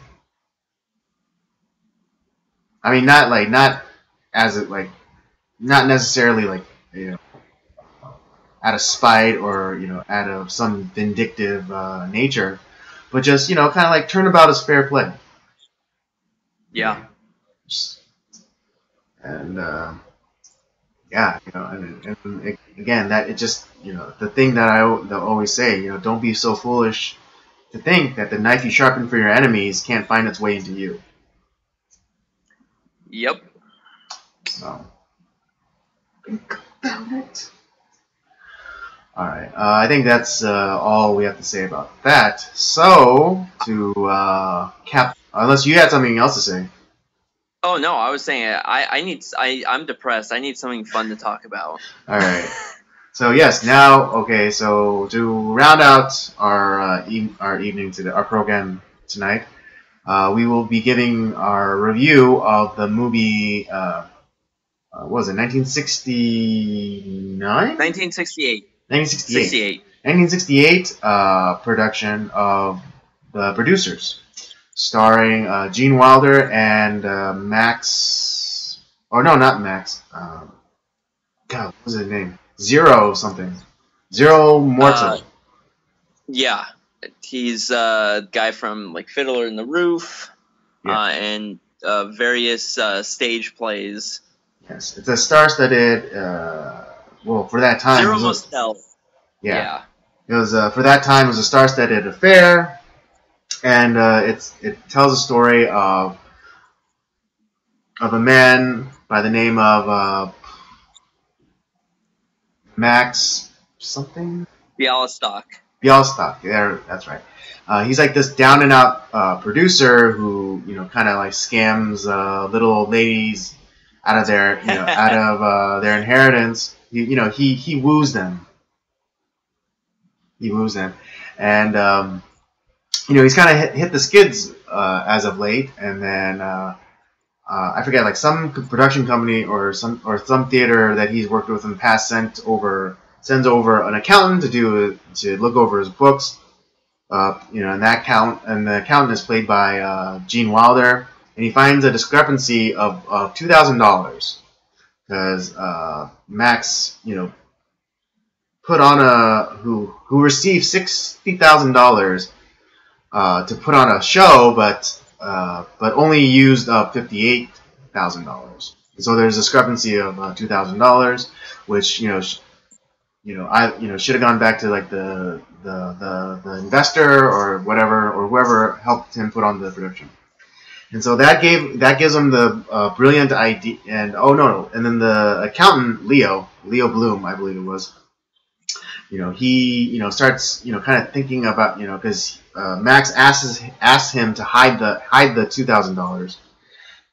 I mean, not as it like not necessarily like out of spite or out of some vindictive nature, but just kind of like turnabout is fair play. Yeah. And yeah, and again, that it just the thing that I always say, don't be so foolish to think that the knife you sharpen for your enemies can't find its way into you. Yep. So think about it. All right, I think that's all we have to say about that. So to cap, unless you had something else to say. Oh no, I was saying I'm depressed. I need something fun to talk about. All right. So yes, now okay. So to round out our evening today, our program tonight, we will be giving our review of the movie. What was it 1969? 1968. 1968. 1968 production of The Producers, starring Gene Wilder and Max. Oh no, not Max. God, what was his name? Zero something. Zero Morto. Yeah, he's a guy from like Fiddler in the Roof, and various stage plays. Yes, it's a star-studded. Well, for that time, Zero Mostel. Yeah. It was for that time. It was a star-studded affair, and it tells a story of a man by the name of Max something. Bialystok. There, that's right. He's like this down and out producer who kind of like scams little old ladies out of their their inheritance. He woos them. And he's kind of hit the skids as of late, and then I forget, like some production company or some theater that he's worked with in the past sends over an accountant to look over his books. And the accountant is played by Gene Wilder, and he finds a discrepancy of $2,000 because Max, put on who received $60,000 to put on a show, but only used up $58,000. So there's a discrepancy of $2,000, which should have gone back to like the investor or whatever, or whoever helped him put on the production. And so that gives him the brilliant idea. And and then the accountant Leo Bloom, I believe it was. He starts kind of thinking about because Max asks him to hide the $2,000,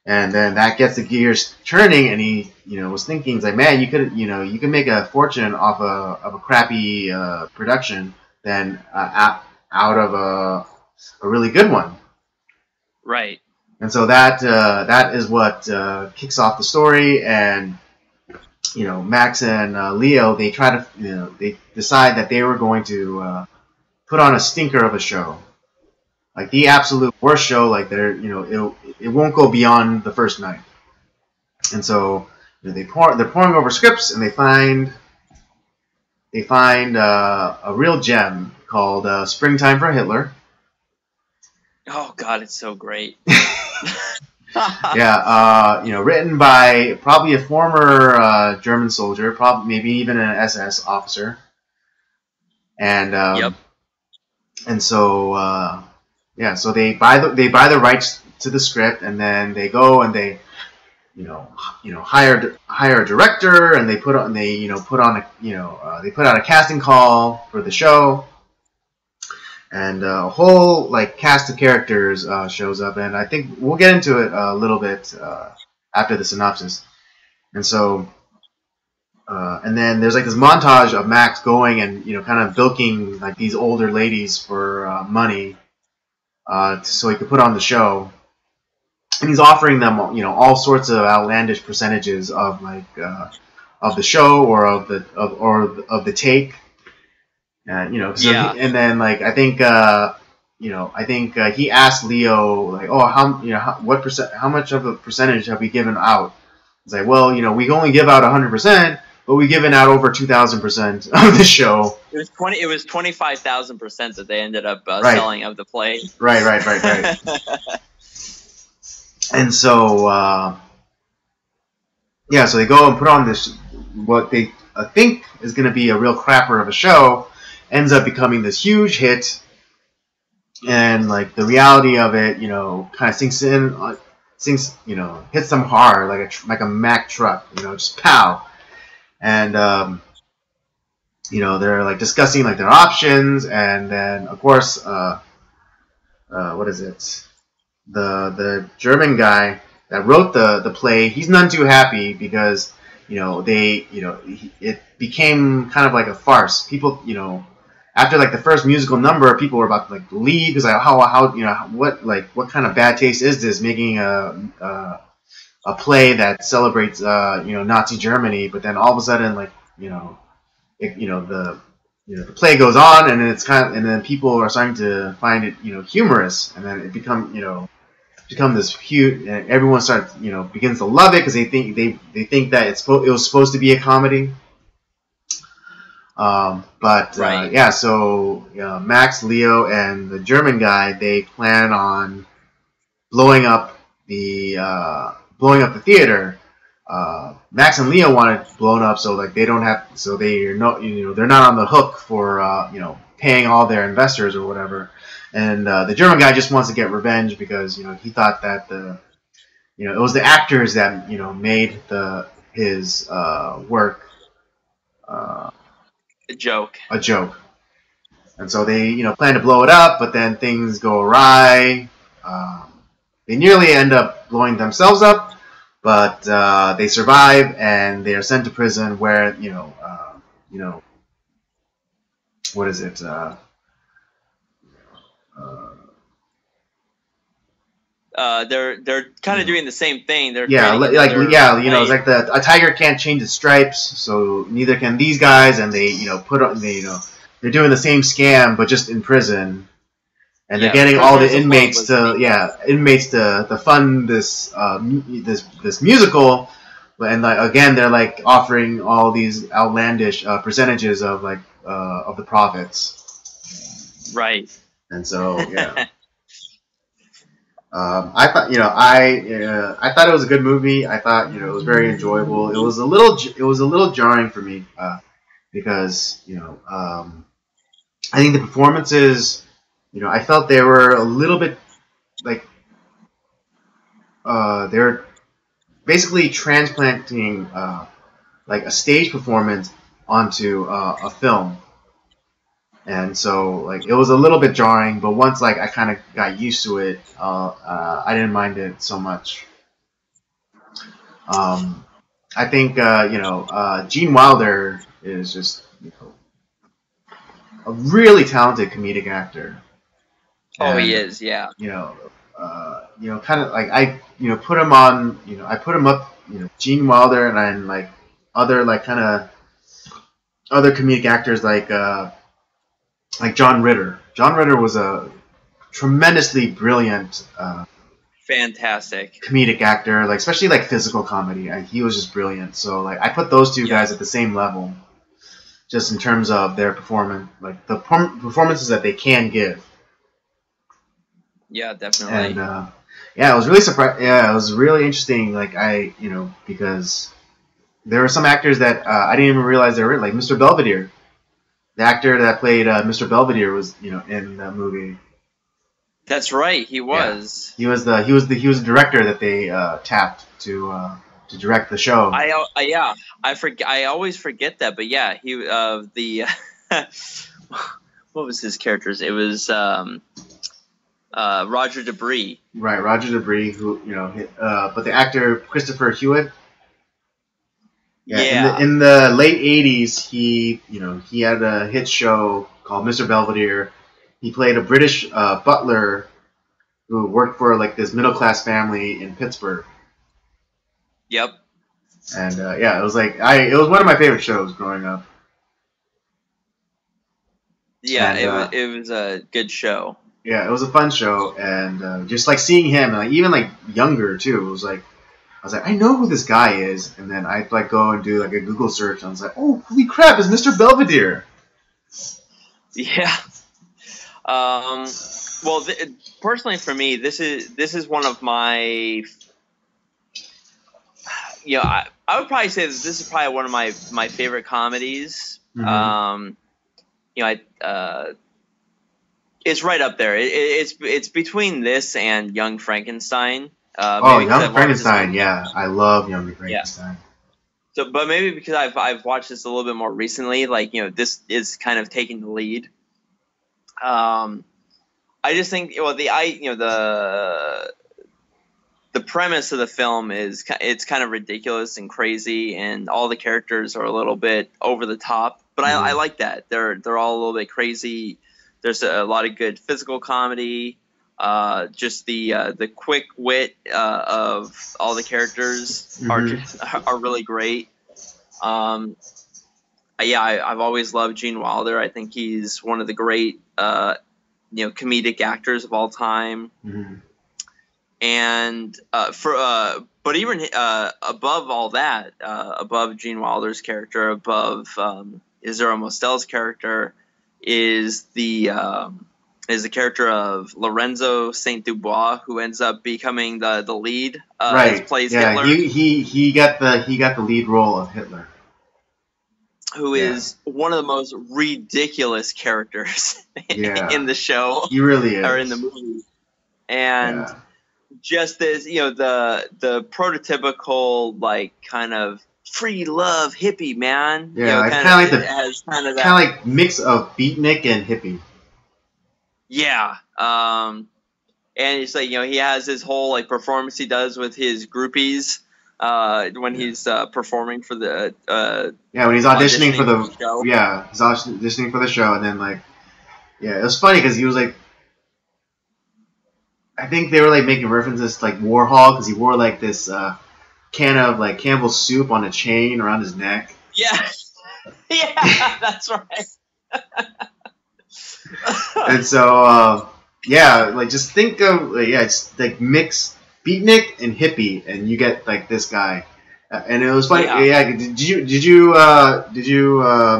and then that gets the gears turning, and he was thinking, he's like, man, you could make a fortune off of a crappy production than out of a really good one. Right. And so that is what kicks off the story, and Max and Leo, they try to they decide that they were going to put on a stinker of a show, like the absolute worst show. Like it won't go beyond the first night. And so they're pouring over scripts, and they find a real gem called Springtime for Hitler. Oh God, it's so great. Yeah, written by probably a former German soldier, probably maybe even an SS officer, and yep. And so so they buy the rights to the script, and then they go and they hire a director, and they put out a casting call for the show, and a whole like cast of characters shows up, and I think we'll get into it a little bit after the synopsis. And so, and then there's like this montage of Max going and kind of bilking like these older ladies for money, so he could put on the show. And he's offering them, all sorts of outlandish percentages of like of the show or of the take, and and then like I think he asked Leo like, oh, how much of a percentage have we given out? It's like, well, we only give out 100%, but we've given out over 2,000% of the show. It was 25,000% that they ended up selling of the play. Right. And so, so they go and put on this, what they think is going to be a real crapper of a show, ends up becoming this huge hit, and like the reality of it, kind of sinks in, hits them hard like a Mack truck, just pow, and they're like discussing like their options, and then of course, what is it? The German guy that wrote the play, he's none too happy because it became kind of like a farce. People, after like the first musical number, people were about to like leave because like what kind of bad taste is this, making a play that celebrates Nazi Germany, but then all of a sudden like the play goes on, and and then people are starting to find it humorous, and then it become this huge, and everyone begins to love it because they think that it was supposed to be a comedy. So Max, Leo, and the German guy, they plan on blowing up the theater. Max and Leo want it blown up so like they don't have, so they're not on the hook for paying all their investors or whatever. And the German guy just wants to get revenge because he thought that it was the actors that made his work a joke. And so they plan to blow it up, but then things go awry. They nearly end up blowing themselves up, but they survive and they are sent to prison where what is it? They're kind of doing the same thing. They're it's like a tiger can't change its stripes, so neither can these guys, and they they're doing the same scam but just in prison, and they're getting all the inmates to fund this musical, and like again they're like offering all these outlandish percentages of the profits. Right. And so yeah. I thought I thought it was a good movie. I thought it was very enjoyable. It was a little jarring for me because I think the performances, I felt they were a little bit like they're basically transplanting like a stage performance onto a film. And so, like, it was a little bit jarring, but once, like, I kind of got used to it, I didn't mind it so much. I think, Gene Wilder is just a really talented comedic actor. And, he is, yeah. Kind of like I put him on, I put him up, Gene Wilder, and then like other like kind of other comedic actors like John Ritter. John Ritter was a tremendously brilliant, fantastic comedic actor, like especially like physical comedy. He was just brilliant. So like I put those two guys at the same level, just in terms of their performance, like the performances that they can give. Yeah, definitely. And it was really surprising. Yeah, it was really interesting. Like because there were some actors that I didn't even realize they were in, like Mr. Belvedere. The actor that played Mr. Belvedere was, in the movie. That's right, he was. Yeah. He was the director that they tapped to direct the show. I always forget that, but yeah, he what was his character's? It was Roger Debris. Right, Roger Debris, who but the actor Christopher Hewitt. Yeah, Yeah. in the late '80s, he had a hit show called Mr. Belvedere. He played a British butler who worked for like this middle class family in Pittsburgh. Yep. And it was it was one of my favorite shows growing up. Yeah, And, it was a good show. Yeah, it was a fun show, and just like seeing him, like even like younger too, it was like I was like, I know who this guy is, and then I'd like go and do like a Google search, and I was like, oh, holy crap, it's Mr. Belvedere. Yeah. Well, personally for me, this is one of my. I would probably say that this is probably one of my favorite comedies. Mm-hmm. It's right up there. It's between this and Young Frankenstein. Young Frankenstein, yeah, I love Young Frankenstein. Yeah. So, but maybe because I've watched this a little bit more recently, this is kind of taking the lead. I just think the premise of the film is it's kind of ridiculous and crazy, and all the characters are a little bit over the top. But I like that they're all a little bit crazy. There's a lot of good physical comedy. Just the quick wit of all the characters are really great. I've always loved Gene Wilder. I think he's one of the great comedic actors of all time. Mm-hmm. And but even above all that, above Gene Wilder's character, above Israel Mostel's character, is the character of Lorenzo Saint Dubois, who ends up becoming the lead. Right. Plays Hitler. He got the lead role of Hitler, who is one of the most ridiculous characters in the show. He really is, or in the movie, and. Yeah. Just as the prototypical kind of free love hippie man. Yeah, kind of like mix of beatnik and hippie. Yeah, and it's he has his whole performance he does with his groupies when he's performing for the when he's auditioning for the show. Yeah, he's auditioning for the show, and then it was funny because he was I think they were making references to Warhol because he wore this can of Campbell's soup on a chain around his neck. Yeah, yeah, that's right. And so just think of it's mix beatnik and hippie, and you get this guy. And it was funny. Yeah. Did you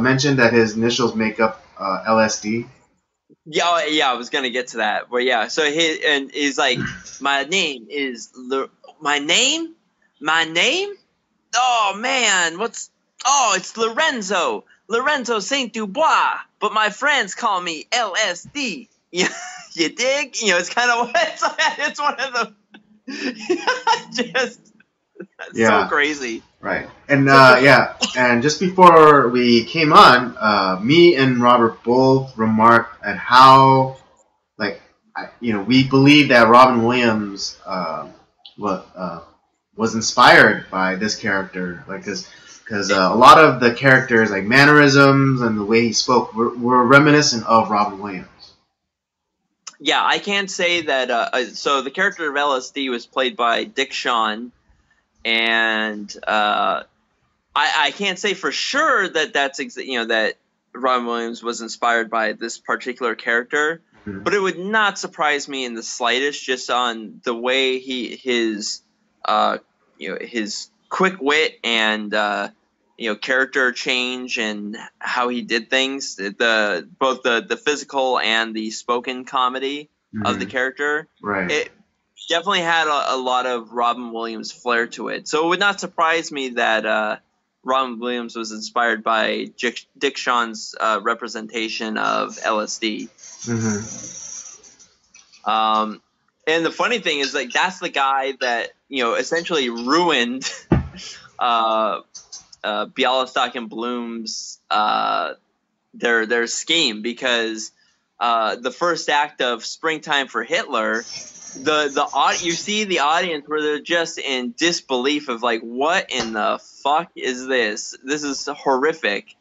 mention that his initials make up LSD? Yeah, I was gonna get to that, but yeah. So he's like, my name is my name. Oh man, it's Lorenzo Saint Dubois, but my friends call me LSD. You dig? It's kind of it's one of the so crazy. Right, and and just before we came on, me and Robert both remarked at how, we believe that Robin Williams was inspired by this character, because a lot of the characters, mannerisms and the way he spoke, were reminiscent of Robin Williams. Yeah, I can't say that. So the character of LSD was played by Dick Shawn. And I can't say for sure that that Robin Williams was inspired by this particular character, but it would not surprise me in the slightest, just on the way his quick wit and character change and how he did things, both the physical and the spoken comedy of the character. Right. It definitely had a lot of Robin Williams flair to it. So it would not surprise me that Robin Williams was inspired by Dick Shawn's representation of LSD. Mm-hmm. And the funny thing is, that's the guy that, essentially ruined Bialystok and Bloom's their scheme, because the first act of Springtime for Hitler, you see the audience where they're just in disbelief of like, what in the fuck is this? This is horrific,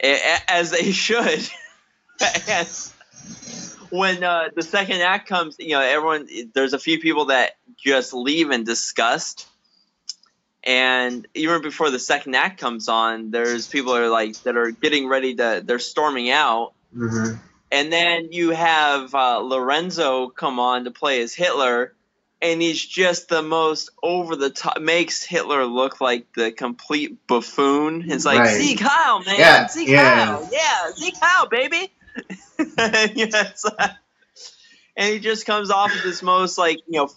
as they should. And when the second act comes, there's a few people that just leave in disgust. And even before the second act comes on, there's people that are getting ready they're storming out. Mm-hmm. And then you have Lorenzo come on to play as Hitler, and he's just the most over the top, makes Hitler look like the complete buffoon. It's like, Right. Sieg Heil, man. Yeah, Sieg yeah. Heil. Yeah, Sieg Heil, baby. And he just comes off of this most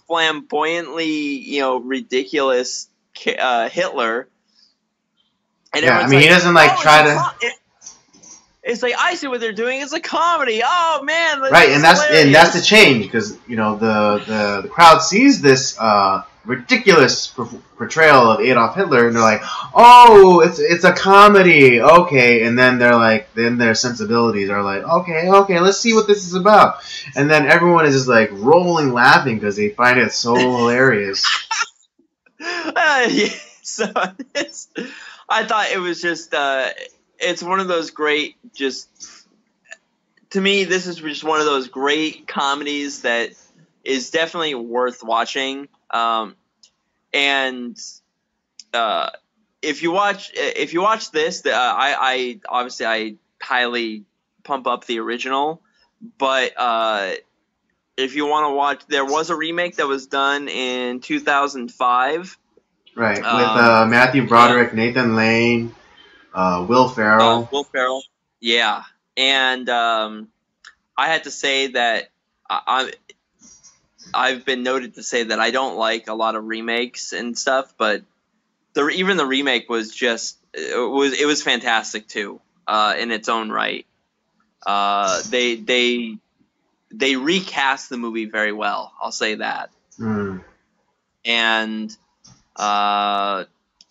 flamboyantly, ridiculous Hitler. And Yeah, I everyone's mean, he doesn't try to. It's like, I see what they're doing. It's a comedy. Oh man, Right, and that's the change, because the crowd sees this ridiculous portrayal of Adolf Hitler, and they're like, oh, it's a comedy, okay, and then then their sensibilities are like, okay, let's see what this is about, and then everyone is just like rolling laughing because they find it so hilarious. So I thought it was just. It's one of those great, to me, this is just one of those great comedies that is definitely worth watching. And if you watch this, I obviously I highly pump up the original, but if you want to watch, there was a remake that was done in 2005. Right, with Matthew Broderick, Nathan Lane. Will Ferrell. Yeah. And I had to say that I've been noted to say that I don't like a lot of remakes and stuff, but even the remake was it was fantastic too, in its own right. They recast the movie very well, I'll say that. Mm. And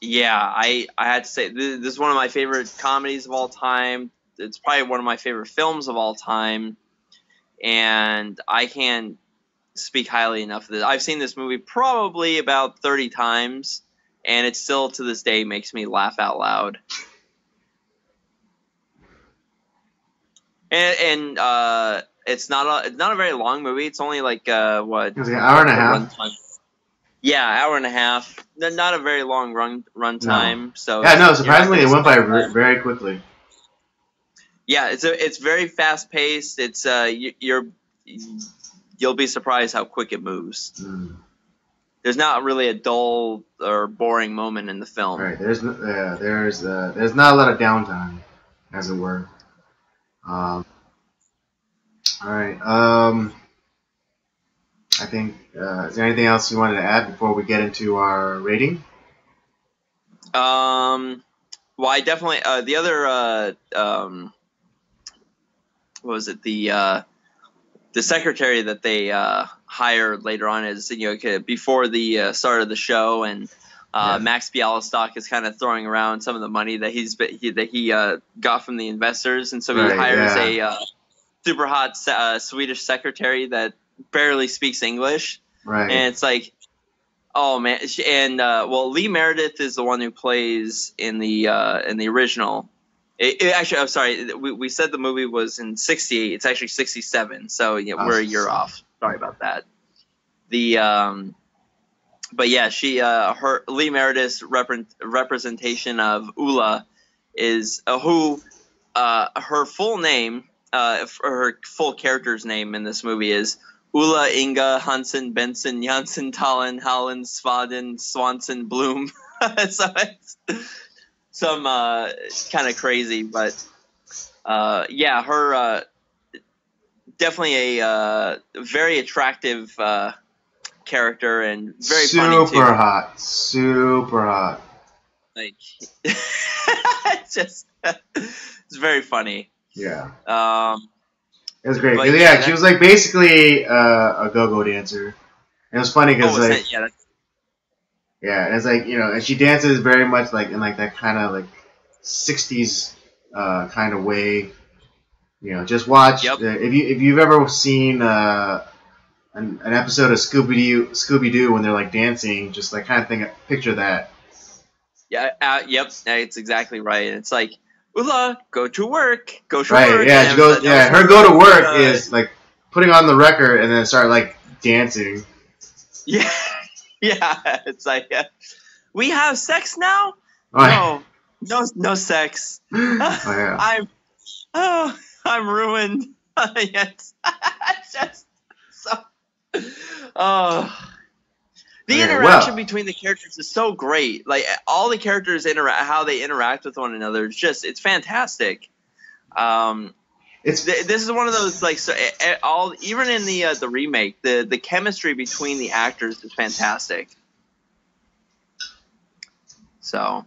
yeah, I had to say this is one of my favorite comedies of all time. It's probably one of my favorite films of all time, and I can't speak highly enough of this. I've seen this movie probably about 30 times, and it still to this day makes me laugh out loud. And it's not a very long movie. It's only like what? It's like an hour and a half. Yeah, hour and a half. Not a very long run time. No. So yeah, no. Surprisingly, it went by very quickly. Yeah, it's very fast paced. It's you'll be surprised how quick it moves. Mm. There's not really a dull or boring moment in the film. Right. There's not a lot of downtime, as it were. All right. I think, is there anything else you wanted to add before we get into our rating? Well, I definitely the other what was it, the secretary that they hired later on is before the start of the show, and Max Bialystock is kind of throwing around some of the money that he got from the investors, and so he hires a super hot Swedish secretary that barely speaks English, right? And it's like, oh man, and Lee Meredith is the one who plays in the original. Actually, I'm sorry, we said the movie was in '68. It's actually '67, so we're a year off. Sorry about that. But yeah, her Lee Meredith's representation of Ulla is who her full name, her full character's name in this movie is Ulla Inga Hansen Benson Janssen Tallen Hallen Svaden Swanson Bloom. So it's some kind of crazy, but yeah, her definitely a very attractive character and very funny too. Super hot. Like, it's very funny. Yeah. It was great. Yeah, she was like basically a go-go dancer. And it was funny because yeah, it's like, and she dances very much like in like that kind of like 60s kind of way. Just watch. Yep. If you've ever seen an episode of Scooby Doo when they're like dancing, just like kind of picture that. Yeah. Yep. It's exactly right. It's like, Ula, go to work. Go to Right. work. Yeah. She goes. Yeah. Her go to work is like putting on the record and then start like dancing. Yeah. Yeah. It's like, we have sex now. Oh, No sex. yeah. I'm ruined. It's just so. Oh. The interaction between the characters is so great. Like all the characters how they interact with one another. It's fantastic. This is one of those like even in the remake, the chemistry between the actors is fantastic. So,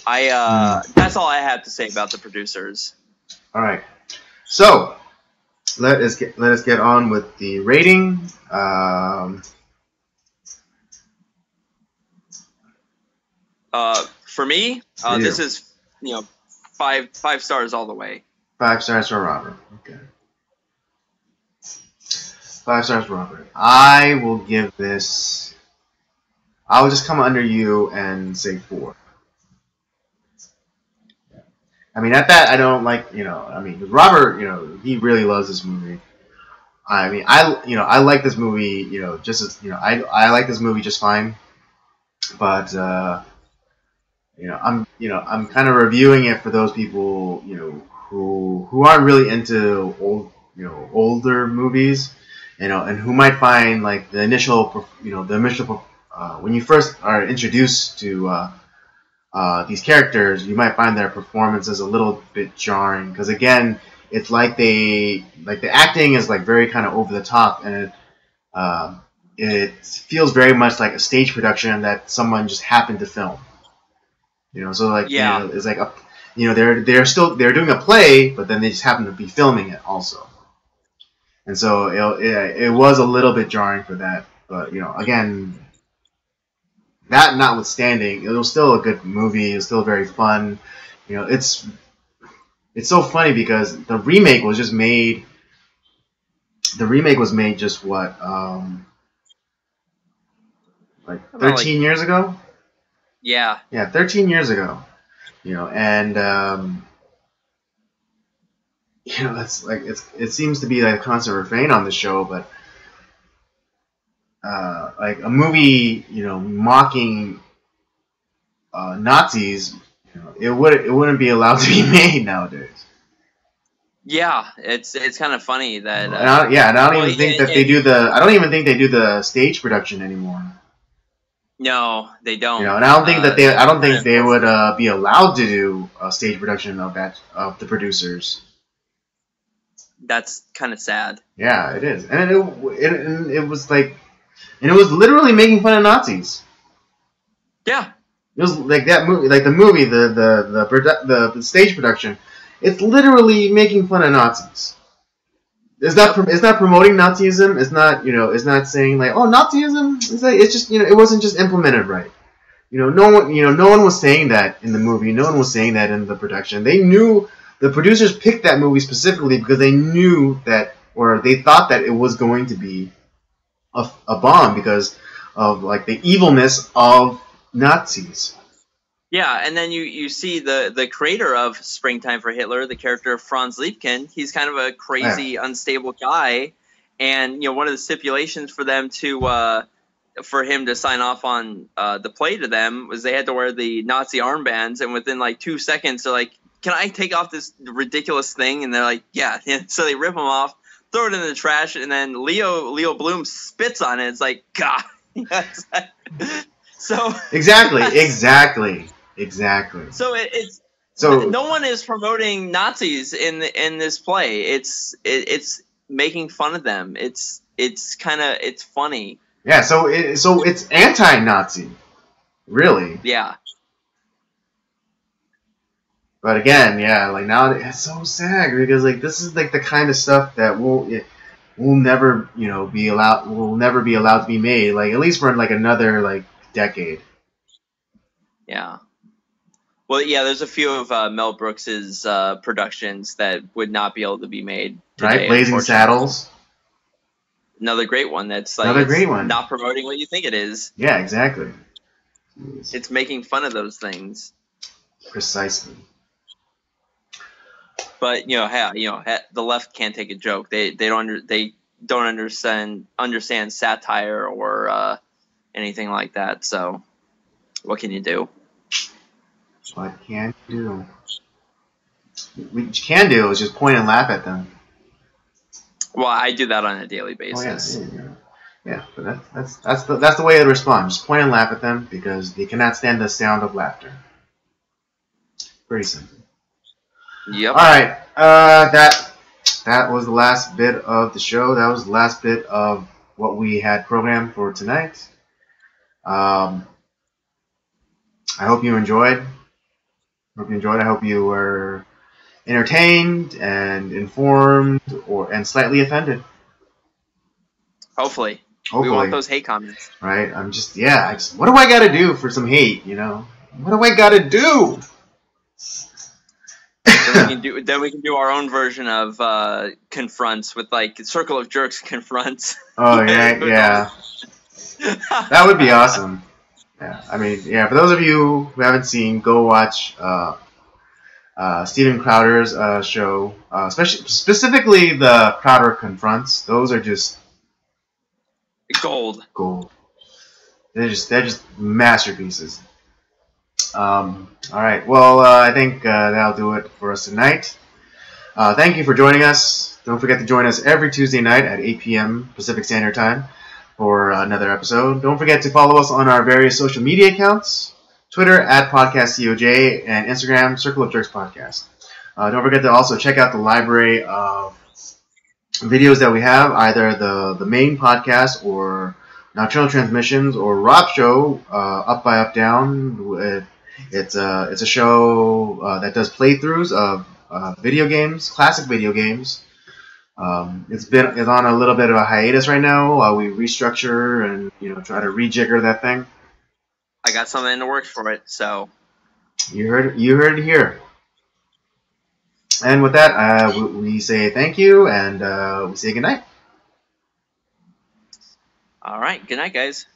that's all I have to say about the producers. All right. So let us get on with the rating. For me, this is 5 stars all the way. 5 stars for Robert. Okay. 5 stars for Robert. I will give this. I'll just come under you and say 4. I mean, at that, I don't like, Robert, he really loves this movie. I mean, I like this movie, just as, I like this movie just fine. But, I'm kind of reviewing it for those people, who aren't really into older movies, and who might find like the initial, when you first are introduced to these characters, you might find their performances a little bit jarring because again, it's like the acting is like very kind of over the top, and it feels very much like a stage production that someone just happened to film. So like it's like they're doing a play, but then they just happen to be filming it also, and so it was a little bit jarring for that. But again. That notwithstanding, it was still a good movie. It was still very fun. It's so funny because the remake was just made. The remake was made just what, like 13 years ago. Yeah. Yeah, 13 years ago. And that's like it seems to be like a constant refrain on the show, but. Like a movie, mocking Nazis, it wouldn't be allowed to be made nowadays. Yeah, it's kind of funny that. And I don't even think that they do the. I don't even think they do the stage production anymore. No, they don't. And I don't think that they. I don't think they would be allowed to do a stage production of the producers. That's kind of sad. Yeah, it is, and it was like. And it was literally making fun of Nazis. Yeah. It was like that movie, like the movie, the stage production. It's literally making fun of Nazis. It's not promoting Nazism. It's not it's not saying like Nazism. It's just it wasn't just implemented right. No one was saying that in the movie. No one was saying that in the production. They knew the producers picked that movie specifically because they knew that, or they thought that it was going to be a bomb because of like the evilness of Nazis. Yeah, and then you see the creator of Springtime for Hitler, the character of Franz Liebken. He's kind of a crazy, unstable guy, and one of the stipulations for them for him to sign off on the play to them was they had to wear the Nazi armbands, and within like 2 seconds they're like, "Can I take off this ridiculous thing?" And they're like, "Yeah." So they rip them off. Throw it in the trash, and then Leo Bloom spits on it. It's like, God. So exactly. So so no one is promoting Nazis in this play. It's making fun of them. It's funny. Yeah. So it's anti-Nazi, really. Yeah. But again, like now it's so sad because like this is like the kind of stuff that will never be allowed to be made, like at least for like another like decade. Yeah. Well, yeah, there's a few of Mel Brooks's productions that would not be able to be made today. Right? Blazing Saddles. Another great one that's like Another great one. Not promoting what you think it is. Yeah, exactly. It's making fun of those things. Precisely. But the left can't take a joke. They don't understand satire or anything like that. So what can you do? What can you do? What you can do is just point and laugh at them. Well, I do that on a daily basis. Oh, yeah, but that's the way to respond. Just point and laugh at them because they cannot stand the sound of laughter. Pretty simple. Yep. All right. That was the last bit of the show. That was the last bit of what we had programmed for tonight. I hope you enjoyed. I hope you were entertained and informed and slightly offended. Hopefully. We want those hate comments. Right? What do I got to do for some hate, What do I got to do? Then we can do our own version of confronts with like Circle of Jerks confronts. Oh yeah. That would be awesome. Yeah, I mean, for those of you who haven't seen, go watch Steven Crowder's show, specifically the Crowder confronts. Those are just gold. They're just masterpieces. All right. Well, I think that'll do it for us tonight. Thank you for joining us. Don't forget to join us every Tuesday night at 8 p.m. Pacific Standard Time for another episode. Don't forget to follow us on our various social media accounts: Twitter @PodcastCOJ and Instagram Circle of Jerks Podcast. Don't forget to also check out the library of videos that we have, either the main podcast or Nocturnal Transmissions or Rob's show, Up by Up Down. It's a show that does playthroughs of video games, classic video games. It's on a little bit of a hiatus right now while we restructure and try to rejigger that thing. I got something in the works for it, so you heard it here. And with that, we say thank you and we say good night. All right, good night, guys.